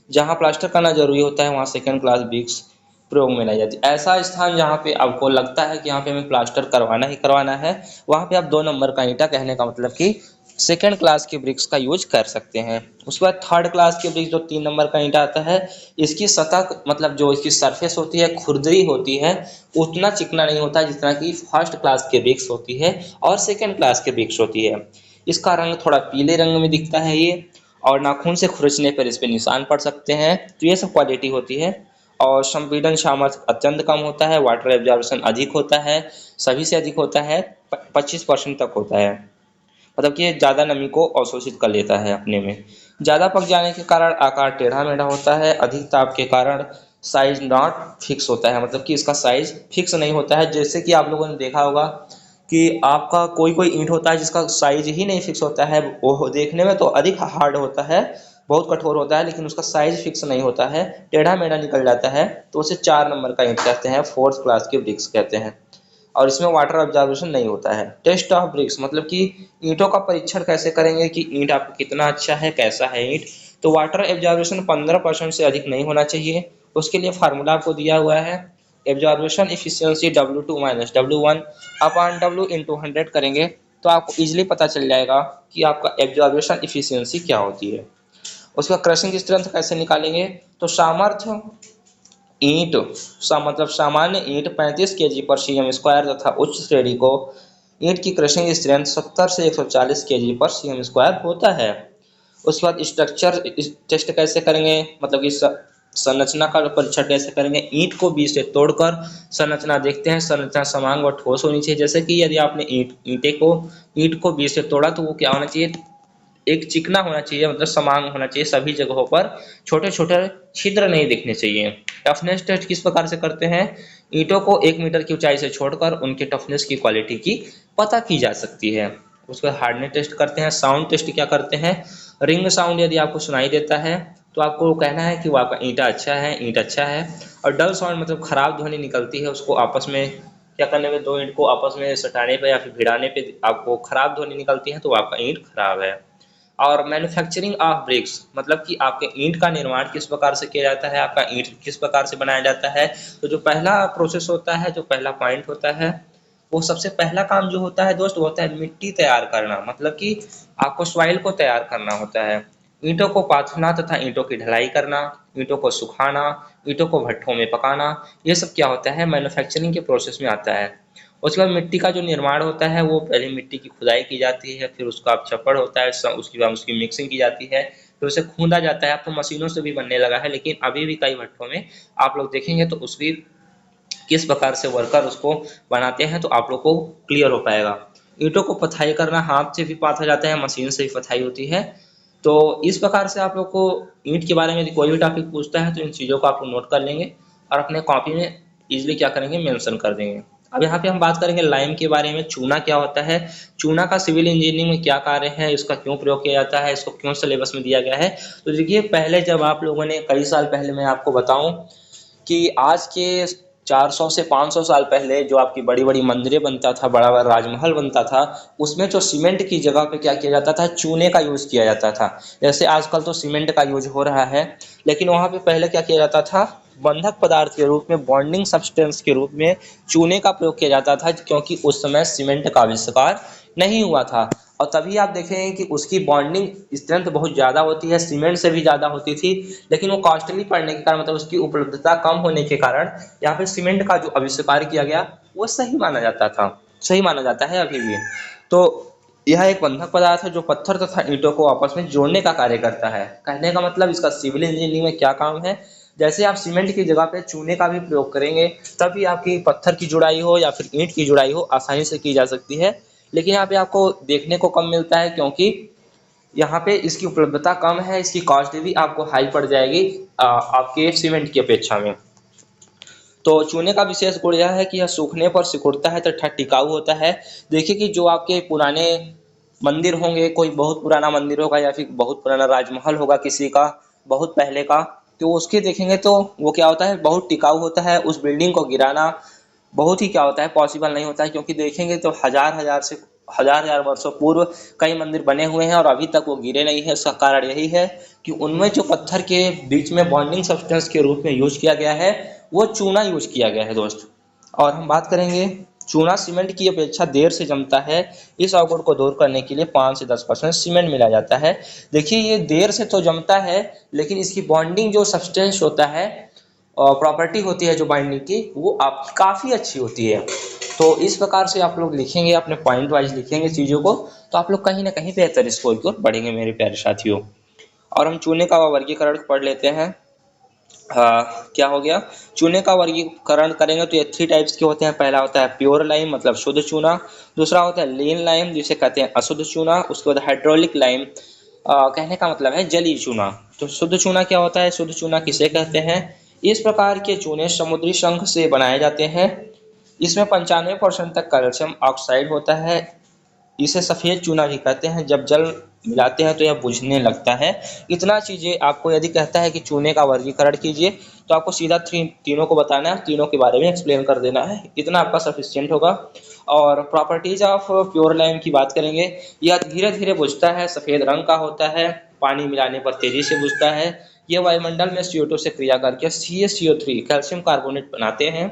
जहाँ प्लास्टर करना जरूरी होता है वहाँ सेकेंड क्लास ब्रिक्स प्रयोग में लाई जाती है। ऐसा स्थान जहाँ पे आपको लगता है कि यहाँ पे हमें प्लास्टर करवाना ही करवाना है, वहाँ पे आप 2 नंबर का ईंटा, कहने का मतलब कि सेकेंड क्लास के ब्रिक्स का यूज कर सकते हैं। उसके बाद थर्ड क्लास के ब्रिक्स जो 3 नंबर का ईंटा आता है, इसकी सतह मतलब जो इसकी सरफेस होती है खुरदरी होती है, उतना चिकना नहीं होता जितना कि फर्स्ट क्लास के ब्रिक्स होती है और सेकेंड क्लास के ब्रिक्स होती है। इसका रंग थोड़ा पीले रंग में दिखता है ये, और नाखून से खुरचने पर इस पे निशान पड़ सकते हैं। तो ये सब क्वालिटी होती है। और संपीड़न सामर्थ्य अत्यंत कम होता है, वाटर एब्जॉर्प्शन अधिक होता है, सभी से अधिक होता है, 25% तक होता है। मतलब कि ये ज़्यादा नमी को अवशोषित कर लेता है अपने में। ज़्यादा पक जाने के कारण आकार टेढ़ा मेढ़ा होता है। अधिक ताप के कारण साइज नॉट फिक्स होता है, मतलब कि इसका साइज फिक्स नहीं होता है। जैसे कि आप लोगों ने देखा होगा कि आपका कोई कोई ईंट होता है जिसका साइज ही नहीं फिक्स होता है, वो देखने में तो अधिक हार्ड होता है, बहुत कठोर होता है, लेकिन उसका साइज फिक्स नहीं होता है, टेढ़ा मेढ़ा निकल जाता है, तो उसे 4 नंबर का ईंट कहते हैं, फोर्थ क्लास के ब्रिक्स कहते हैं। और इसमें वाटर ऑब्जर्वेशन नहीं होता है। टेस्ट ऑफ ब्रिक्स मतलब कि ईंटों का परीक्षण कैसे करेंगे कि ईंट आपका कितना अच्छा है, कैसा है ईंट। तो वाटर एब्जॉर्वेशन 15% से अधिक नहीं होना चाहिए। उसके लिए फार्मूला आपको दिया हुआ है, absorption efficiency W2 minus W1 upon W into 100 करेंगे तो आपको इजीली पता चल जाएगा कि आपका एब्जॉर्वेशन इफिशियंसी क्या होती है। उसका क्रशिंग स्ट्रेंथ कैसे निकालेंगे, तो सामर्थ्य ईंट मतलब सामान्य ईंट 35 केजी पर सीएम स्क्वायर तथा उच्च श्रेणी को ईंट की क्रशिंग स्ट्रेंथ 70 से 140 केजी पर सीएम स्क्वायर होता है। उसके बाद स्ट्रक्चर टेस्ट कैसे करेंगे, मतलब कि संरचना का परीक्षण कैसे करेंगे। ईंट को बीच से तोड़कर संरचना देखते हैं, संरचना समान व ठोस होनी चाहिए। जैसे कि यदि आपने ईंट को बीच से तोड़ा तो वो क्या होना चाहिए, एक चिकना होना चाहिए, मतलब समान होना चाहिए, सभी जगहों पर छोटे छोटे छिद्र नहीं दिखने चाहिए। टफनेस टेस्ट किस प्रकार से करते हैं, ईंटों को 1 मीटर की ऊंचाई से छोड़कर उनके टफनेस की क्वालिटी की पता की जा सकती है। उसके बाद हार्डनेस टेस्ट करते हैं। साउंड टेस्ट क्या करते हैं, रिंग साउंड यदि आपको सुनाई देता है तो आपको कहना है कि वो आपका ईंटा अच्छा है, ईंट अच्छा है। और डल साउंड मतलब खराब ध्वनि निकलती है, उसको आपस में क्या करने में, 2 ईंट को आपस में सटाने पे या फिर भिड़ाने पे आपको खराब ध्वनि निकलती है तो वो आपका ईंट खराब है। और मैन्युफैक्चरिंग ऑफ ब्रिक्स मतलब कि आपके ईंट का निर्माण किस प्रकार से किया जाता है, आपका ईंट किस प्रकार से बनाया जाता है। तो जो पहला प्रोसेस होता है, जो पहला पॉइंट होता है, वो सबसे पहला काम जो होता है दोस्त, वो होता है मिट्टी तैयार करना। मतलब कि आपको सॉइल को तैयार करना होता है। ईंटों को पाथना तथा ईंटों की ढलाई करना, ईंटों को सुखाना, ईंटों को भट्ठों में पकाना, ये सब क्या होता है, मैन्युफैक्चरिंग के प्रोसेस में आता है। उसके बाद मिट्टी का जो निर्माण होता है, वो पहले मिट्टी की खुदाई की जाती है, फिर उसका छप्पड़ होता है, उसके बाद उसकी मिक्सिंग की जाती है, फिर उसे खूंदा जाता है। अब तो मशीनों से भी बनने लगा है, लेकिन अभी भी कई भट्टों में आप लोग देखेंगे तो उसकी किस प्रकार से वर्कर उसको बनाते हैं तो आप लोग को क्लियर हो पाएगा। ईंटों को पथाई करना, हाथ से भी पाथा जाता है, मशीन से भी पथाई होती है। तो इस प्रकार से आप लोग को ईंट के बारे में यदि कोई भी टॉपिक पूछता है तो इन चीज़ों को आप लोग नोट कर लेंगे और अपने कॉपी में इजीली क्या करेंगे, मेंशन कर देंगे। अब यहाँ पे हम बात करेंगे लाइम के बारे में। चूना क्या होता है, चूना का सिविल इंजीनियरिंग में क्या कार्य है, इसका क्यों प्रयोग किया जाता है, इसको क्यों सिलेबस में दिया गया है। तो देखिए, पहले जब आप लोगों ने कई साल पहले, मैं आपको बताऊं कि आज के 400 से 500 साल पहले जो आपकी बड़ी बड़ी मंदिरें बनता था, बड़ा बड़ा राजमहल बनता था, उसमें जो सीमेंट की जगह पे क्या किया जाता था, चूने का यूज किया जाता था। जैसे आजकल तो सीमेंट का यूज हो रहा है, लेकिन वहां पे पहले क्या किया जाता था, बंधक पदार्थ के रूप में, बॉन्डिंग सब्सटेंस के रूप में चूने का प्रयोग किया जाता था, क्योंकि उस समय सीमेंट का आविष्कार नहीं हुआ था। और तभी आप देखेंगे कि उसकी बॉन्डिंग स्ट्रेंथ बहुत ज़्यादा होती है, सीमेंट से भी ज़्यादा होती थी, लेकिन वो कॉस्टली पड़ने के कारण, मतलब उसकी उपलब्धता कम होने के कारण यहाँ पे सीमेंट का जो आविष्कार किया गया वो सही माना जाता था, सही माना जाता है अभी भी। तो यह एक बंधक पदार्थ है जो पत्थर तथा ईंटों को आपस में जोड़ने का कार्य करता है। कहने का मतलब इसका सिविल इंजीनियरिंग में क्या काम है, जैसे आप सीमेंट की जगह पे चूने का भी प्रयोग करेंगे तभी आपकी पत्थर की जुड़ाई हो या फिर ईंट की जुड़ाई हो आसानी से की जा सकती है। लेकिन यहाँ पे आपको देखने को कम मिलता है, क्योंकि यहाँ पे इसकी उपलब्धता कम है, इसकी कॉस्ट भी आपको हाई पड़ जाएगी आपके सीमेंट की अपेक्षा में। तो चूने का विशेष गुण यह है कि यह सूखने पर सिकुड़ता है तथा टिकाऊ होता है। देखिए कि जो आपके पुराने मंदिर होंगे, कोई बहुत पुराना मंदिर होगा या फिर बहुत पुराना राजमहल होगा किसी का, बहुत पहले का, तो उसके देखेंगे तो वो क्या होता है, बहुत टिकाऊ होता है। उस बिल्डिंग को गिराना बहुत ही क्या होता है, पॉसिबल नहीं होता है, क्योंकि देखेंगे तो हजार हजार से हजार हजार वर्षों पूर्व कई मंदिर बने हुए हैं और अभी तक वो गिरे नहीं है। इसका कारण यही है कि उनमें जो पत्थर के बीच में बॉन्डिंग सब्सटेंस के रूप में यूज किया गया है वो चूना यूज किया गया है दोस्त। और हम बात करेंगे, चूना सीमेंट की अपेक्षा देर से जमता है। इस अवगुण को दूर करने के लिए 5 से 10% सीमेंट मिलाया जाता है। देखिए ये देर से तो जमता है, लेकिन इसकी बॉन्डिंग जो सब्सटेंस होता है, प्रॉपर्टी होती है जो बाइंडिंग की, वो आपकी काफ़ी अच्छी होती है। तो इस प्रकार से आप लोग लिखेंगे, अपने पॉइंट वाइज लिखेंगे चीज़ों को, तो आप लोग कहीं ना कहीं बेहतर स्कोर की ओर बढ़ेंगे मेरे प्यारे साथियों। और हम चूने का वर्गीकरण पढ़ लेते हैं। क्या हो गया, चूने का वर्गीकरण करेंगे तो ये 3 टाइप्स के होते हैं। पहला होता है प्योर लाइम मतलब शुद्ध चूना, दूसरा होता है लीन लाइम जिसे कहते हैं अशुद्ध चूना, उसके बाद हाइड्रोलिक लाइम कहने का मतलब है जलीय चूना। तो शुद्ध चूना क्या होता है, शुद्ध चूना किसे कहते हैं, इस प्रकार के चूने समुद्री शंख से बनाए जाते हैं। इसमें 95% तक कैल्शियम ऑक्साइड होता है। इसे सफ़ेद चूना भी कहते हैं। जब जल मिलाते हैं तो यह बुझने लगता है। इतना चीज़ें आपको यदि कहता है कि चूने का वर्गीकरण कीजिए, तो आपको सीधा तीनों को बताना है, तीनों के बारे में एक्सप्लेन कर देना है, इतना आपका सफिशिएंट होगा। और प्रॉपर्टीज ऑफ प्योर लाइम की बात करेंगे, यह धीरे धीरे बुझता है, सफ़ेद रंग का होता है, पानी मिलाने पर तेजी से बुझता है। यह वायुमंडल में CO2 से क्रिया करके CaCO3 कैल्शियम कार्बोनेट बनाते हैं।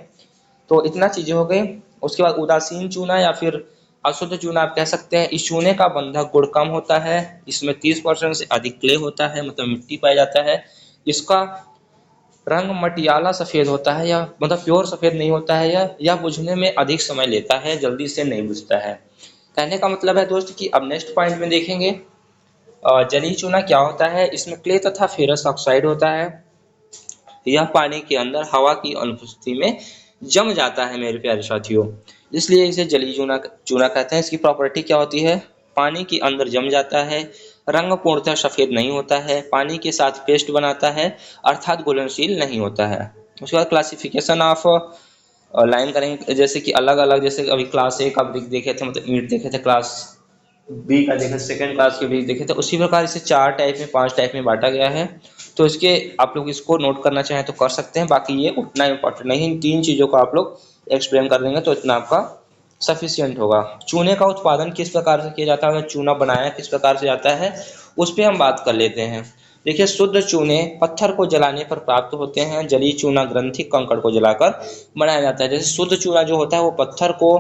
तो इतना चीज़ें हो गई। उसके बाद उदासीन चूना या फिर अशुद्ध चूना आप कह सकते हैं। इस चूने का बंधक गुण कम होता है, इसमें 30% से अधिक क्ले होता है, मतलब मिट्टी पाया जाता है। इसका रंग मटियाला सफ़ेद होता है, या मतलब प्योर सफ़ेद नहीं होता है। यह बुझने में अधिक समय लेता है, जल्दी से नहीं बुझता है। कहने का मतलब है दोस्त कि अब नेक्स्ट पॉइंट में देखेंगे जलीय चूना क्या होता है। इसमें क्ले तथा फेरस ऑक्साइड होता है। यह पानी के अंदर हवा की अनुपस्थिति में जम जाता है मेरे प्यारे साथियों, इसलिए इसे जलीय चूना चूना कहते हैं। इसकी प्रॉपर्टी क्या होती है, पानी के अंदर जम जाता है, रंग पूर्णतः सफ़ेद नहीं होता है, पानी के साथ पेस्ट बनाता है अर्थात घुलनशील नहीं होता है। उसके बाद क्लासिफिकेशन ऑफ लाइन करेंगे, जैसे कि अलग अलग, जैसे अभी क्लास ए का ब्रिक देखे थे, मतलब ईंट देखे थे, क्लास बी का देखे, सेकेंड क्लास के ब्रिक देखे थे, उसी प्रकार इसे 4 टाइप में 5 टाइप में बांटा गया है। तो इसके आप लोग इसको नोट करना चाहें तो कर सकते हैं, बाकी ये उतना इम्पोर्टेंट नहीं। इन 3 चीज़ों को आप लोग एक्सप्लेन कर देंगे तो इतना आपका सफिशियंट होगा। चूने का उत्पादन किस प्रकार से किया जाता है, चूना बनाया किस प्रकार से जाता है, उस पर हम बात कर लेते हैं। देखिए शुद्ध चूने पत्थर को जलाने पर प्राप्त होते हैं, जलीय चूना ग्रंथिक कंकड़ को जलाकर बनाया जाता है। जैसे शुद्ध चूना जो होता है वो पत्थर को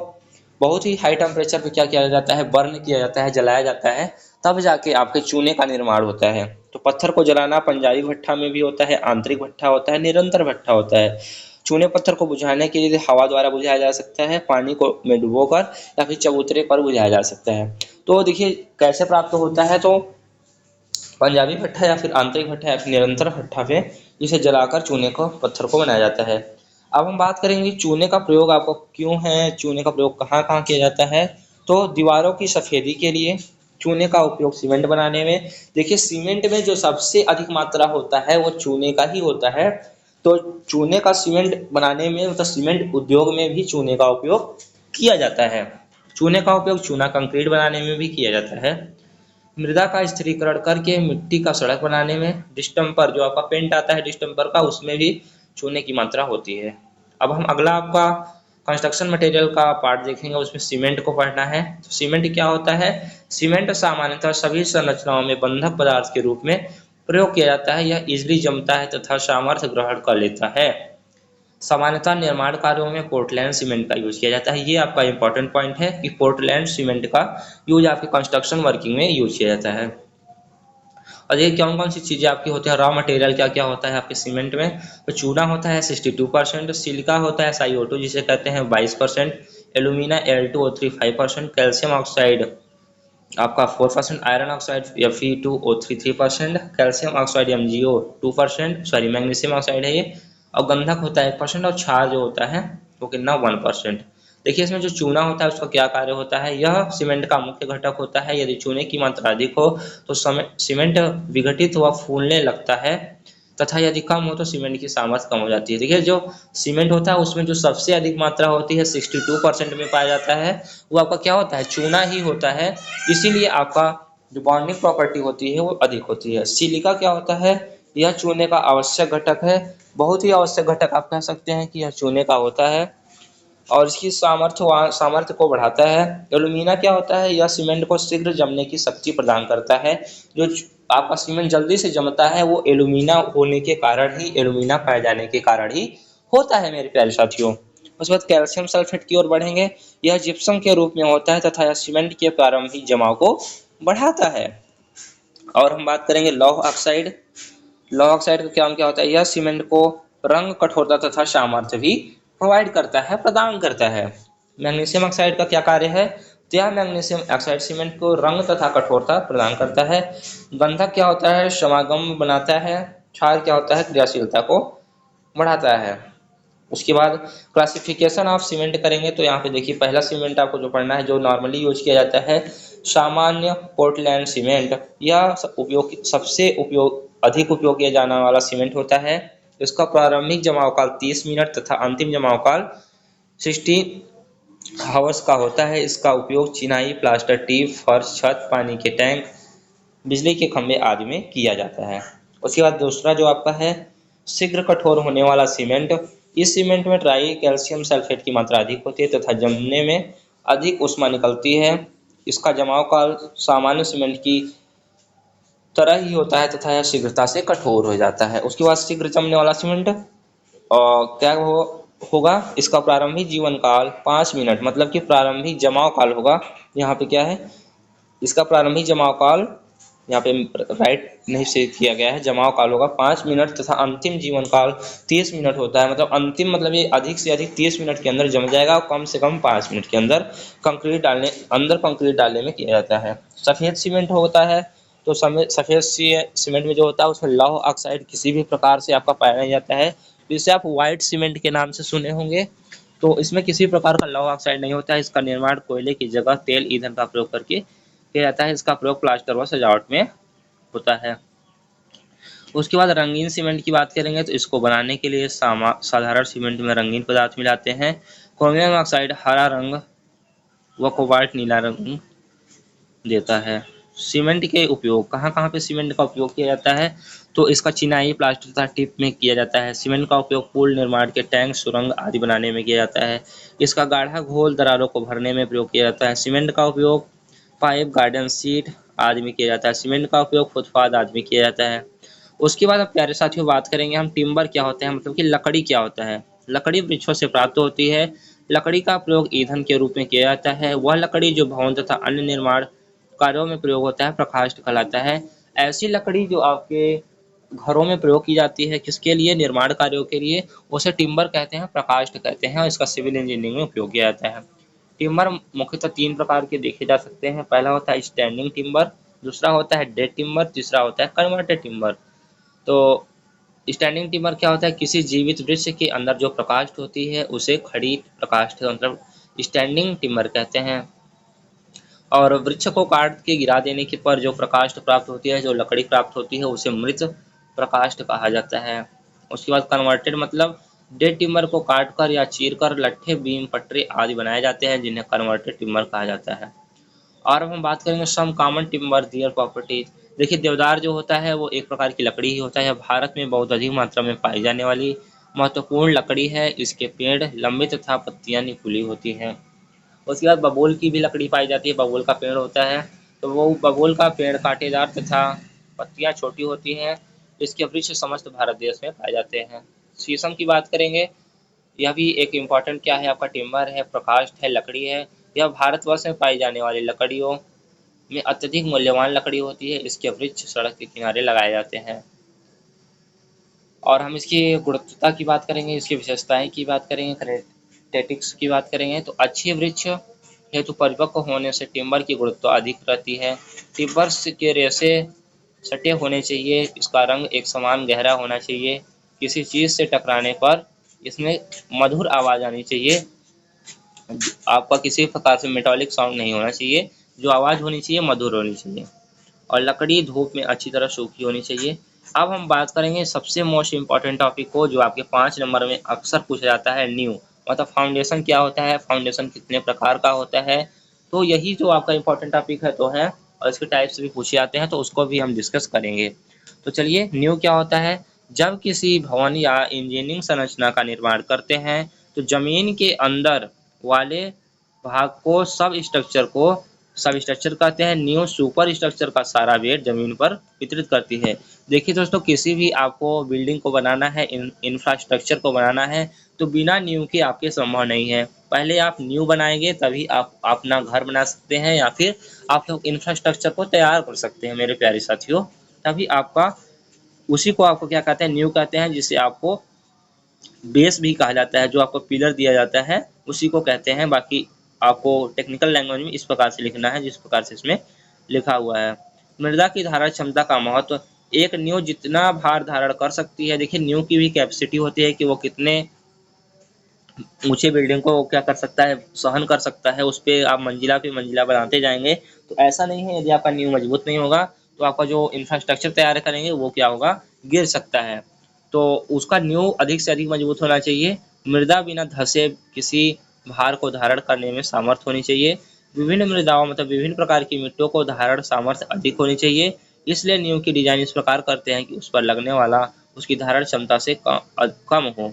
बहुत ही हाई टेम्परेचर पे क्या किया जाता है, बर्न किया जाता है, जलाया जाता है, तब जाके आपके चूने का निर्माण होता है। तो पत्थर को जलाना पंजाबी भट्ठा में भी होता है, आंतरिक भट्ठा होता है, निरंतर भट्ठा होता है। चूने पत्थर को बुझाने के लिए हवा द्वारा बुझाया जा सकता है, पानी को में डुबोकर या फिर चबूतरे पर बुझाया जा सकता है। तो देखिए कैसे प्राप्त होता है, तो पंजाबी भट्ठा या फिर आंतरिक भट्ठा या फिर निरंतर भट्ठा पे इसे जलाकर चूने को पत्थर को बनाया जाता है। अब हम बात करेंगे चूने का प्रयोग आपको क्यों है, चूने का प्रयोग कहाँ कहाँ किया जाता है। तो दीवारों की सफ़ेदी के लिए चूने का उपयोग सीमेंट बनाने में। देखिए सीमेंट में जो सबसे अधिक मात्रा होता है वो चूने का ही होता है। तो चूने का सीमेंट बनाने में, मतलब सीमेंट उद्योग में भी चूने का उपयोग किया जाता है। चूने का उपयोग चूना कंक्रीट बनाने में भी किया जाता है। मृदा का स्थिरीकरण करके मिट्टी का सड़क बनाने में, डिस्टम्पर जो आपका पेंट आता है डिस्टम्पर का, उसमें भी चूने की मात्रा होती है। अब हम अगला आपका कंस्ट्रक्शन मटेरियल का पार्ट देखेंगे, उसमें सीमेंट को पढ़ना है। तो सीमेंट क्या होता है, सीमेंट सामान्यतः सभी संरचनाओं में बंधक पदार्थ के रूप में प्रयोग किया जाता है। यह इजली जमता है तथा सामर्थ्य ग्रहण कर लेता है। सामान्यतः निर्माण कार्यों में पोर्टलैंड सीमेंट का यूज किया जाता है। ये आपका इंपॉर्टेंट पॉइंट है कि पोर्टलैंड सीमेंट का यूज आपके कंस्ट्रक्शन वर्किंग में यूज किया जाता है। और ये कौन कौन सी चीज़ें आपकी होती है, रॉ मटेरियल क्या क्या होता है आपके सीमेंट में। तो चूना होता है 62%, सिलिका होता है SiO2 जिसे कहते हैं 22%, एल्यूमिना Al2O3 5%, कैल्शियम ऑक्साइड आपका 4%, iron oxide Fe2O3 3%, calcium oxide MgO 2%, sorry magnesium oxide है ये, और गंधक होता है 1% और क्षार जो होता है वो कितना 1%। देखिए इसमें जो चूना होता है उसका क्या कार्य होता है, यह सीमेंट का मुख्य घटक होता है। यदि चूने की मात्रा अधिक हो तो सीमेंट विघटित व फूलने लगता है, तथा यदि कम हो तो सीमेंट की सामर्थ्य कम हो जाती है। देखिए जो सीमेंट होता है उसमें जो सबसे अधिक मात्रा होती है 62% में पाया जाता है, वो आपका क्या होता है, चूना ही होता है। इसीलिए आपका जो बॉन्डिंग प्रॉपर्टी होती है वो अधिक होती है। सिलिका क्या होता है, यह चूने का आवश्यक घटक है, बहुत ही आवश्यक घटक आप कह सकते हैं कि यह चूने का होता है और इसकी सामर्थ्य को बढ़ाता है। एल्यूमिना क्या होता है, यह सीमेंट को शीघ्र जमने की शक्ति प्रदान करता है। जो आपका सीमेंट जल्दी से जमता है वो एल्यूमिना होने के कारण ही, एल्यूमिना पाए जाने के कारण ही होता है मेरे प्यारे साथियों। उसके बाद कैल्शियम सल्फेट की ओर बढ़ेंगे। यह जिप्सम के रूप में होता है तथा यह सीमेंट के प्रारंभिक जमाव को बढ़ाता है। और हम बात करेंगे लौह ऑक्साइड। लौह ऑक्साइड का काम क्या होता है, यह सीमेंट को रंग, कठोरता तथा सामर्थ्य भी प्रोवाइड करता है, प्रदान करता है। मैग्नीशियम ऑक्साइड का क्या कार्य है, तो यह मैग्नीशियम ऑक्साइड सीमेंट को रंग तथा कठोरता प्रदान करता है। गंधक क्या होता है, समागम बनाता है। क्षार क्या होता है, क्रियाशीलता को बढ़ाता है। उसके बाद क्लासिफिकेशन ऑफ सीमेंट करेंगे तो यहाँ पे देखिए पहला सीमेंट आपको जो पढ़ना है, जो नॉर्मली यूज किया जाता है, सामान्य पोर्टलैंड सीमेंट। यह सबसे अधिक उपयोग किया जाने वाला सीमेंट होता है। इसका प्रारंभिक जमाव काल 30 मिनट तथा अंतिम जमाव काल 60 हावर्स का होता है। इसका उपयोग चिनाई, प्लास्टर, टीप, फर्श, छत, पानी के टैंक, बिजली के खंभे आदि में किया जाता है। उसके बाद दूसरा जो आपका है शीघ्र कठोर होने वाला सीमेंट। इस सीमेंट में ट्राई कैल्शियम सल्फेट की मात्रा अधिक होती है तथा जमने में अधिक ऊष्मा निकलती है। इसका जमाव काल सामान्य सीमेंट की तरह ही होता है तथा यह शीघ्रता से कठोर हो जाता है। उसके बाद शीघ्र जमने वाला सीमेंट और क्या होगा, इसका प्रारंभिक जीवन काल 5 मिनट, मतलब कि प्रारंभिक जमाव काल होगा। यहाँ पे क्या है, इसका प्रारंभिक जमाव काल यहाँ पे राइट नहीं से किया गया है, जमाव काल होगा 5 मिनट तथा अंतिम जीवन काल 30 मिनट होता है। मतलब अंतिम मतलब ये अधिक से अधिक 30 मिनट के अंदर जम जाएगा और कम से कम 5 मिनट के अंदर कंक्रीट डालने में किया जाता है। सफ़ेद सीमेंट होता है तो सफ़ेद सीमेंट में जो होता है उसमें लौह ऑक्साइड किसी भी प्रकार से आपका पाया नहीं जाता है। जिसे आप व्हाइट सीमेंट के नाम से सुने होंगे। तो इसमें किसी प्रकार का लौह ऑक्साइड नहीं होता है। इसका निर्माण कोयले की जगह तेल ईंधन का प्रयोग करके किया जाता है। इसका प्रयोग प्लास्टर व सजावट में होता है। उसके बाद रंगीन सीमेंट की बात करेंगे तो इसको बनाने के लिए साधारण सीमेंट में रंगीन पदार्थ मिलाते हैं। क्रोमियम ऑक्साइड हरा रंग व कोबाल्ट नीला रंग देता है। सीमेंट के उपयोग कहाँ कहाँ पे सीमेंट का उपयोग किया जाता है, तो इसका चिनाई, प्लास्टर तथा टिप में किया जाता है। सीमेंट का उपयोग पुल निर्माण के टैंक, सुरंग आदि बनाने में किया जाता है। इसका गाढ़ा घोल दरारों को भरने में प्रयोग किया जाता है। सीमेंट का उपयोग पाइप, गार्डन सीट आदि में किया जाता है। सीमेंट का उपयोग फुटपाथ आदि में किया जाता है। उसके बाद अब प्यारे साथियों बात करेंगे हम टिम्बर क्या होते हैं, मतलब कि लकड़ी क्या होता है। लकड़ी वृक्षों से प्राप्त होती है। लकड़ी का प्रयोग ईंधन के रूप में किया जाता है। वह लकड़ी जो भवन तथा अन्य निर्माण कार्यों में प्रयोग होता है प्रकाष्ठ कहलाता है। ऐसी लकड़ी जो आपके घरों में प्रयोग की जाती है, किसके लिए, निर्माण कार्यों के लिए, उसे टिम्बर कहते हैं, प्रकाष्ठ कहते हैं और इसका सिविल इंजीनियरिंग में उपयोग किया जाता है। टिम्बर मुख्यतः 3 प्रकार के देखे जा सकते हैं। पहला होता है स्टैंडिंग टिम्बर, दूसरा होता है डेड टिम्बर, तीसरा होता है कन्वर्टेड टिम्बर। तो स्टैंडिंग टिम्बर क्या होता है, किसी जीवित वृक्ष के अंदर जो प्रकाष्ठ होती है उसे खड़ी प्रकाष्ठ मतलब स्टैंडिंग टिम्बर कहते हैं। और वृक्ष को काट के गिरा देने के पर जो प्रकाष्ठ प्राप्त होती है, जो लकड़ी प्राप्त होती है, उसे मृत प्रकाष्ठ कहा जाता है। उसके बाद कन्वर्टेड मतलब डेड टिम्बर को काटकर या चीरकर लट्ठे, बीम, पटरे आदि बनाए जाते हैं, जिन्हें कन्वर्टेड टिम्बर कहा जाता है। और अब हम बात करेंगे सम कॉमन टिम्बर दियर प्रॉपर्टीज। देखिए देवदार जो होता है वो एक प्रकार की लकड़ी ही होता है। भारत में बहुत अधिक मात्रा में पाई जाने वाली महत्वपूर्ण लकड़ी है। इसके पेड़ लंबे तथा पत्तियां नुकीली होती हैं। उसके बाद बबूल की भी लकड़ी पाई जाती है। बबूल का पेड़ होता है तो वो बबूल का पेड़ कांटेदार तथा पत्तियां छोटी होती हैं। इसके वृक्ष समस्त भारत देश में पाए जाते हैं। शीशम की बात करेंगे यह भी एक इम्पोर्टेंट क्या है आपका टिम्बर है, प्रकाष्ठ है, लकड़ी है। यह भारतवर्ष में पाई जाने वाली लकड़ियों में अत्यधिक मूल्यवान लकड़ी होती है। इसके वृक्ष सड़क के किनारे लगाए जाते हैं। और हम इसकी गुणवत्ता की बात करेंगे, इसकी विशेषताएं की बात करेंगे, कैरेक्टरिस्टिक्स की बात करेंगे तो अच्छे वृक्ष हेतु परिपक्व होने से टिम्बर की गुणवत्ता अधिक रहती है। टिम्बर्स के रेशे सटे होने चाहिए, इसका रंग एक समान गहरा होना चाहिए, किसी चीज़ से टकराने पर इसमें मधुर आवाज़ आनी चाहिए, आपका किसी प्रकार से मेटालिक साउंड नहीं होना चाहिए, जो आवाज़ होनी चाहिए मधुर होनी चाहिए। और लकड़ी धूप में अच्छी तरह सूखी होनी चाहिए। अब हम बात करेंगे सबसे मोस्ट इम्पॉर्टेंट टॉपिक को, जो आपके 5 नंबर में अक्सर पूछा जाता है, नींव। मतलब फाउंडेशन क्या होता है, फाउंडेशन कितने प्रकार का होता है। तो यही जो आपका इम्पोर्टेंट टॉपिक है तो है, और इसके टाइप्स भी पूछे जाते हैं तो उसको भी हम डिस्कस करेंगे। तो चलिए, नींव क्या होता है। जब किसी भवन या इंजीनियरिंग संरचना का निर्माण करते हैं तो जमीन के अंदर वाले भाग को सब स्ट्रक्चर कहते हैं। नींव सुपर स्ट्रक्चर का सारा वेट जमीन पर वितरित करती है। देखिए दोस्तों, किसी भी आपको बिल्डिंग को बनाना है, इंफ्रास्ट्रक्चर को बनाना है, तो बिना नींव के आपके संभव नहीं है। पहले आप नींव बनाएंगे तभी आप अपना घर बना सकते हैं, या फिर आप लोग इंफ्रास्ट्रक्चर को तैयार कर सकते हैं मेरे प्यारे साथियों। तभी आपका उसी को आपको क्या कहते हैं, नींव कहते हैं, जिसे आपको बेस भी कहा जाता है। जो आपको पिलर दिया जाता है उसी को कहते हैं। बाकी आपको टेक्निकल लैंग्वेज में इस प्रकार से लिखना है जिस प्रकार से इसमें लिखा हुआ है। मृदा की धारण क्षमता का महत्व। एक नींव जितना भार धारण कर सकती है, देखिए नींव की भी कैपेसिटी होती है कि वो कितने ऊंचे बिल्डिंग को क्या कर सकता है, सहन कर सकता है। उस पर आप मंजिला पे मंजिला बनाते जाएंगे तो ऐसा नहीं है, यदि आपका नींव मजबूत नहीं होगा तो आपका जो इंफ्रास्ट्रक्चर तैयार करेंगे वो क्या होगा, गिर सकता है। तो उसका नींव अधिक से अधिक मजबूत होना चाहिए। मृदा बिना धंसे किसी भार को धारण करने में सामर्थ्य होनी चाहिए। विभिन्न मृदाओं मतलब विभिन्न प्रकार की मिट्टियों को धारण सामर्थ्य अधिक होनी चाहिए। इसलिए नींव की डिजाइन इस प्रकार करते हैं कि उस पर लगने वाला उसकी धारण क्षमता से कम हो।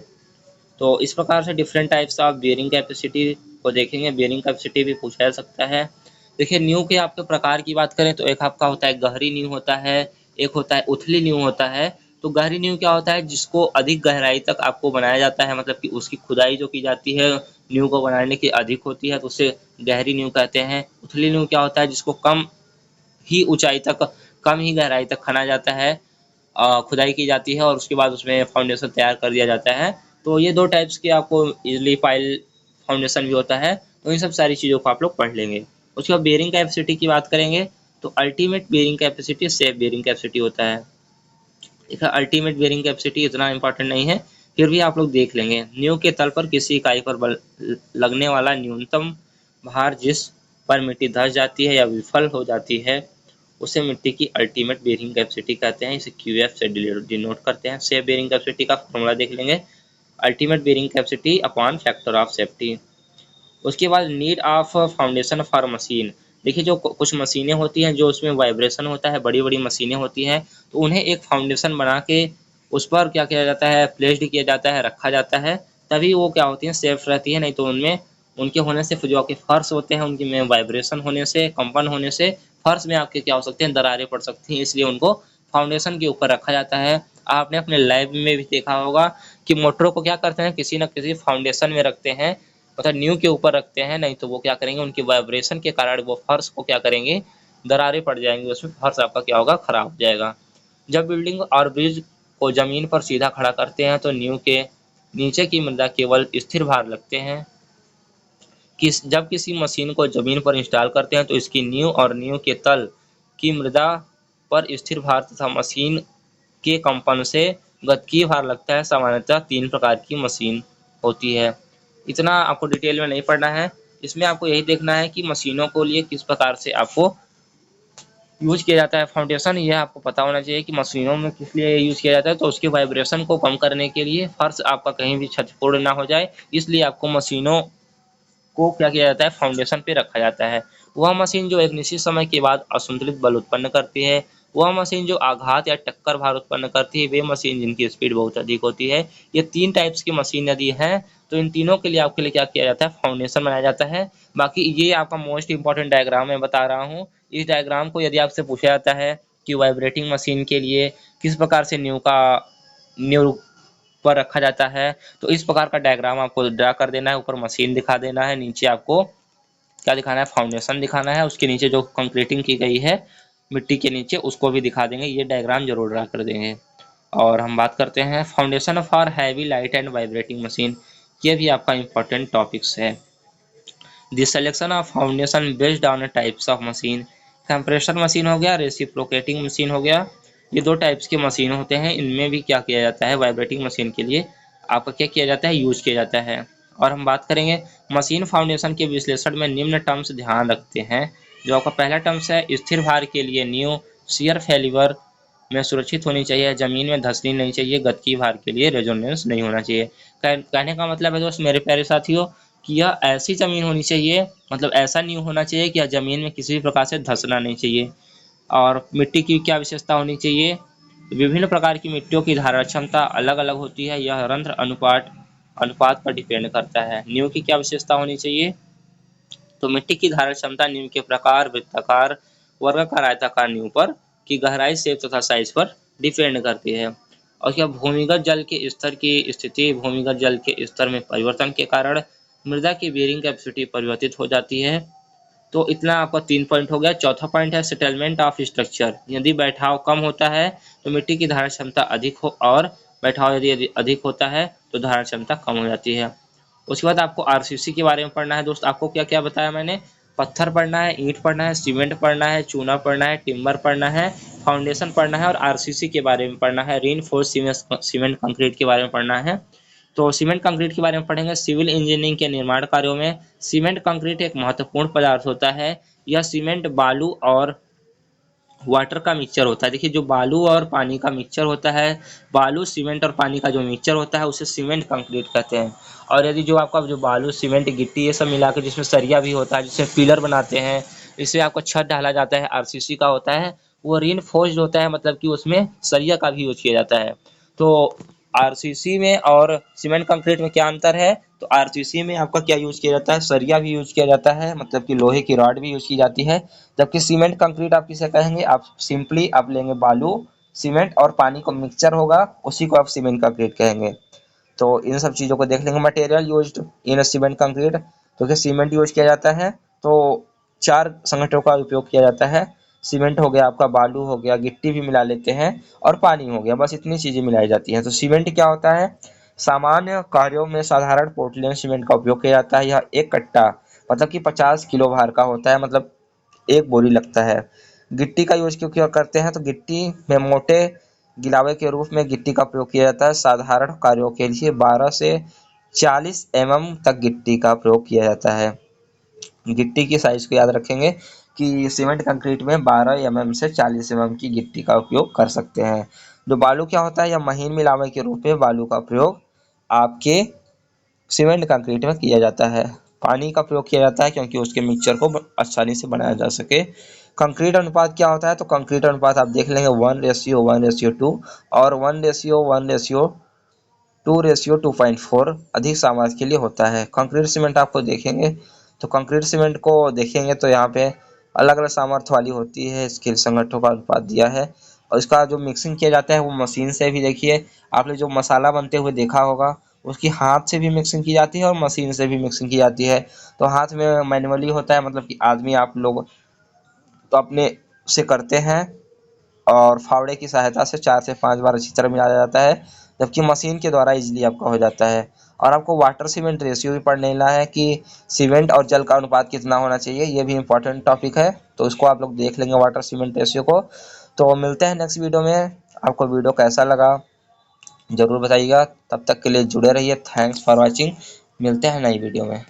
तो इस प्रकार से different types of bearing capacity को देखेंगे। बियरिंग कैपेसिटी भी पूछा जा सकता है। देखिए, नींव के आपके प्रकार की बात करें तो एक आपका होता है गहरी नींव होता है, एक होता है उथली नींव होता है। तो गहरी नींव क्या होता है, जिसको अधिक गहराई तक आपको बनाया जाता है, मतलब कि उसकी खुदाई जो की जाती है नींव को बनाने की अधिक होती है, तो उसे गहरी नींव कहते हैं। उथली नींव क्या होता है, जिसको कम ही ऊंचाई तक, कम ही गहराई तक खना जाता है, खुदाई की जाती है और उसके बाद उसमें फाउंडेशन तैयार कर दिया जाता है। तो ये दो टाइप्स के आपको इजली पाइल फाउंडेशन भी होता है। तो इन सब सारी चीज़ों को आप लोग पढ़ लेंगे। उसके बाद बेयरिंग कैपेसिटी की बात करेंगे तो ultimate bearing capacity safe bearing capacity होता है। देखा, अल्टीमेट बेयरिंग कैपेसिटी इतना इंपॉर्टेंट नहीं है, फिर भी आप लोग देख लेंगे। नींव के तल पर किसी इकाई पर बल लगने वाला न्यूनतम भार जिस पर मिट्टी धंस जाती है या विफल हो जाती है उसे मिट्टी की अल्टीमेट बेयरिंग कैपेसिटी कहते हैं। इसे क्यूएफ से डिनोट करते हैं। सेफ बेयरिंग कैपेसिटी का फॉर्मूला देख लेंगे, ultimate bearing capacity upon factor of safety. उसके बाद need of foundation for machine. देखिए, जो कुछ मशीनें होती हैं जो उसमें वाइब्रेशन होता है, बड़ी बड़ी मशीनें होती हैं, तो उन्हें एक फाउंडेशन बना के उस पर क्या किया जाता है, प्लेस्ड किया जाता है, रखा जाता है, तभी वो क्या होती हैं, सेफ रहती है। नहीं तो उनमें उनके होने से जो आपके फर्श होते हैं उनकी में वाइब्रेशन होने से, कंपन होने से फर्श में आपके क्या हो सकते हैं, दरारें पड़ सकती हैं। इसलिए उनको फाउंडेशन के ऊपर रखा जाता है। आपने अपने लैब में भी देखा होगा कि मोटरों को क्या करते हैं, किसी न किसी फाउंडेशन में रखते हैं, मतलब नींव के ऊपर रखते हैं। नहीं तो वो क्या करेंगे, उनकी वाइब्रेशन के कारण वो फर्श को क्या करेंगे, दरारें पड़ जाएंगी, उसमें फर्श आपका क्या होगा, खराब हो जाएगा। जब बिल्डिंग और ब्रिज को जमीन पर सीधा खड़ा करते हैं तो नींव के नीचे की मृदा केवल स्थिर भार लगते हैं। जब किसी मशीन को जमीन पर इंस्टॉल करते हैं तो इसकी नींव और नींव के तल की मृदा पर स्थिर भार तथा मशीन के कंपन से गतिकीय भार लगता है। सामान्यतः 3 प्रकार की मशीन होती है। इतना आपको डिटेल में नहीं पढ़ना है, इसमें आपको यही देखना है कि मशीनों को लिए किस प्रकार से आपको यूज किया जाता है फाउंडेशन। यह आपको पता होना चाहिए कि मशीनों में किस लिए यूज किया जाता है। तो उसके वाइब्रेशन को कम करने के लिए, फर्श आपका कहीं भी क्षतिपूर्ण ना हो जाए, इसलिए आपको मशीनों को क्या किया जाता है, फाउंडेशन पे रखा जाता है। वह मशीन जो एक निश्चित समय के बाद असंतुलित बल उत्पन्न करती है, वह मशीन जो आघात या टक्कर भार उत्पन्न करती है, वे मशीन जिनकी स्पीड बहुत अधिक होती है। ये 3 टाइप्स की मशीन यदि है तो इन तीनों के लिए आपके लिए क्या किया जाता है, फाउंडेशन बनाया जाता है। बाकी ये आपका मोस्ट इंपॉर्टेंट डायग्राम मैं बता रहा हूँ। इस डायग्राम को यदि आपसे पूछा जाता है कि वाइब्रेटिंग मशीन के लिए किस प्रकार से नींव पर रखा जाता है। तो इस प्रकार का डायग्राम आपको ड्रा कर देना है। ऊपर मशीन दिखा देना है, नीचे आपको क्या दिखाना है, फाउंडेशन दिखाना है, उसके नीचे जो कंक्रीटिंग की गई है मिट्टी के नीचे उसको भी दिखा देंगे। ये डायग्राम जरूर ड्रा कर देंगे। और हम बात करते हैं foundation for heavy light and vibrating machine. ये भी आपका इंपॉर्टेंट टॉपिक्स है। The selection of foundation based on types of machine. Compressor machine हो गया, रेसिप्रोकेटिंग मशीन हो गया, ये दो टाइप्स के मशीन होते हैं। इनमें भी क्या किया जाता है, वाइब्रेटिंग मशीन के लिए आपका क्या किया जाता है, यूज किया जाता है। और हम बात करेंगे मशीन फाउंडेशन के विश्लेषण में निम्न टर्म्स ध्यान रखते हैं। जो आपका पहला टर्म्स है, स्थिर भार के लिए न्यू शियर फेल्यूर में सुरक्षित होनी चाहिए, जमीन में धंसनी नहीं चाहिए, गतिकी भार के लिए रेजोनेंस नहीं होना चाहिए। कहने का मतलब है दोस्त मेरे प्यारे साथियों कि यह ऐसी जमीन होनी चाहिए, मतलब ऐसा न्यू होना चाहिए कि यह जमीन में किसी भी प्रकार से धंसना नहीं चाहिए। और मिट्टी की क्या विशेषता होनी चाहिए, विभिन्न प्रकार की मिट्टियों की धारण क्षमता अलग अलग होती है, यह रंध्र अनुपात पर डिपेंड करता है। नींव की क्या विशेषता होनी चाहिए, तो मिट्टी की धारण क्षमता नींव के प्रकार, वृत्ताकार, वर्गाकार, आयताकार नींव पर की गहराई, शेप तथा साइज पर डिपेंड करती है। और क्या भूमिगत जल के स्तर की स्थिति, भूमिगत जल के स्तर में परिवर्तन के कारण मृदा की बेयरिंग कैपेसिटी परिवर्तित हो जाती है। तो इतना आपका 3 पॉइंट हो गया। चौथा पॉइंट है सेटलमेंट ऑफ स्ट्रक्चर। यदि बैठाव कम होता है तो मिट्टी की धारण क्षमता अधिक हो, और बैठाव यदि अधिक होता है तो धारण क्षमता कम हो जाती है। उसके बाद आपको आरसीसी के बारे में पढ़ना है दोस्त। आपको क्या क्या बताया मैंने, पत्थर पढ़ना है, ईंट पढ़ना है, सीमेंट पढ़ना है, चूना पढ़ना है, टिम्बर पढ़ना है, फाउंडेशन पढ़ना है और आरसीसी के बारे में पढ़ना है, रीइंफोर्स्ड सीमेंट कंक्रीट के बारे में पढ़ना है। तो सीमेंट कंक्रीट के बारे में पढ़ेंगे। सिविल इंजीनियरिंग के निर्माण कार्यों में सीमेंट कंक्रीट एक महत्वपूर्ण पदार्थ होता है। यह सीमेंट, बालू और वाटर का मिक्सचर होता है। देखिए जो बालू और पानी का मिक्सचर होता है, बालू सीमेंट और पानी का जो मिक्सचर होता है उसे सीमेंट कंक्रीट कहते हैं। और यदि जो आपका जो बालू, सीमेंट, गिट्टी ये सब मिला के जिसमें सरिया भी होता है, जिसमें पिलर बनाते हैं, इससे आपको छत ढाला जाता है, आरसीसी का होता है, वो रीइंफोर्स्ड होता है, मतलब कि उसमें सरिया का भी यूज किया जाता है। तो आरसीसी में और सीमेंट कंक्रीट में क्या अंतर है, तो आरसीसी में आपका क्या यूज किया जाता है, सरिया भी यूज किया जाता है, मतलब कि लोहे की रॉड भी यूज की जाती है। जबकि सीमेंट कंक्रीट आप किसे कहेंगे, आप सिंपली आप लेंगे बालू, सीमेंट और पानी का मिक्सचर होगा, उसी को आप सीमेंट कंक्रीट कहेंगे। तो इन सब चीज़ों को देख लेंगे। Material used in cement concrete, तो क्या सीमेंट यूज किया जाता है, तो 4 संगठनों का उपयोग किया जाता है। सीमेंट हो गया आपका, बालू हो गया, गिट्टी भी मिला लेते हैं और पानी हो गया, बस इतनी चीज़ें मिलाई जाती हैं। तो सीमेंट क्या होता है, सामान्य कार्यों में साधारण पोर्टलैंड सीमेंट का उपयोग किया जाता है। यह एक कट्टा मतलब कि 50 किलो भार का होता है, मतलब एक बोरी लगता है। गिट्टी का यूज क्यों करते हैं, तो गिट्टी में मोटे गिलावे के रूप में गिट्टी का प्रयोग किया जाता है। साधारण कार्यों के लिए 12 से 40 तक गिट्टी का प्रयोग किया जाता है। गिट्टी की साइज को याद रखेंगे कि सीमेंट कंक्रीट में 12 से 40 की गिट्टी का उपयोग कर सकते हैं। जो बालू क्या होता है, या महीन मिलावे के रूप में बालू का प्रयोग आपके सीमेंट कंक्रीट में किया जाता है। पानी का प्रयोग किया जाता है क्योंकि उसके मिक्सचर को आसानी से बनाया जा सके। कंक्रीट अनुपात क्या होता है, तो कंक्रीट अनुपात आप देख लेंगे 1:1:2 और 1:1:2:4 अधिक सामर्थ्य के लिए होता है। कंक्रीट सीमेंट आपको देखेंगे, तो कंक्रीट सीमेंट को देखेंगे तो यहाँ पे अलग अलग सामर्थ्य वाली होती है। इसके संगठनों का अनुपात दिया है और इसका जो मिक्सिंग किया जाता है वो मशीन से भी, देखिए आपने जो मसाला बनते हुए देखा होगा, उसकी हाथ से भी मिक्सिंग की जाती है और मशीन से भी मिक्सिंग की जाती है। तो हाथ में मैनुअली होता है, मतलब कि आदमी आप लोग तो अपने से करते हैं और फावड़े की सहायता से 4 से 5 बार अच्छी तरह मिलाया जाता है, जबकि मशीन के द्वारा इजीली आपका हो जाता है। और आपको वाटर सीमेंट रेशियो भी पढ़ लेना है कि सीमेंट और जल का अनुपात कितना होना चाहिए, ये भी इंपॉर्टेंट टॉपिक है, तो इसको आप लोग देख लेंगे वाटर सीमेंट रेशियो को। तो मिलते हैं नेक्स्ट वीडियो में। आपको वीडियो कैसा लगा जरूर बताइएगा, तब तक के लिए जुड़े रहिए। थैंक्स फॉर वॉचिंग, मिलते हैं नई वीडियो में।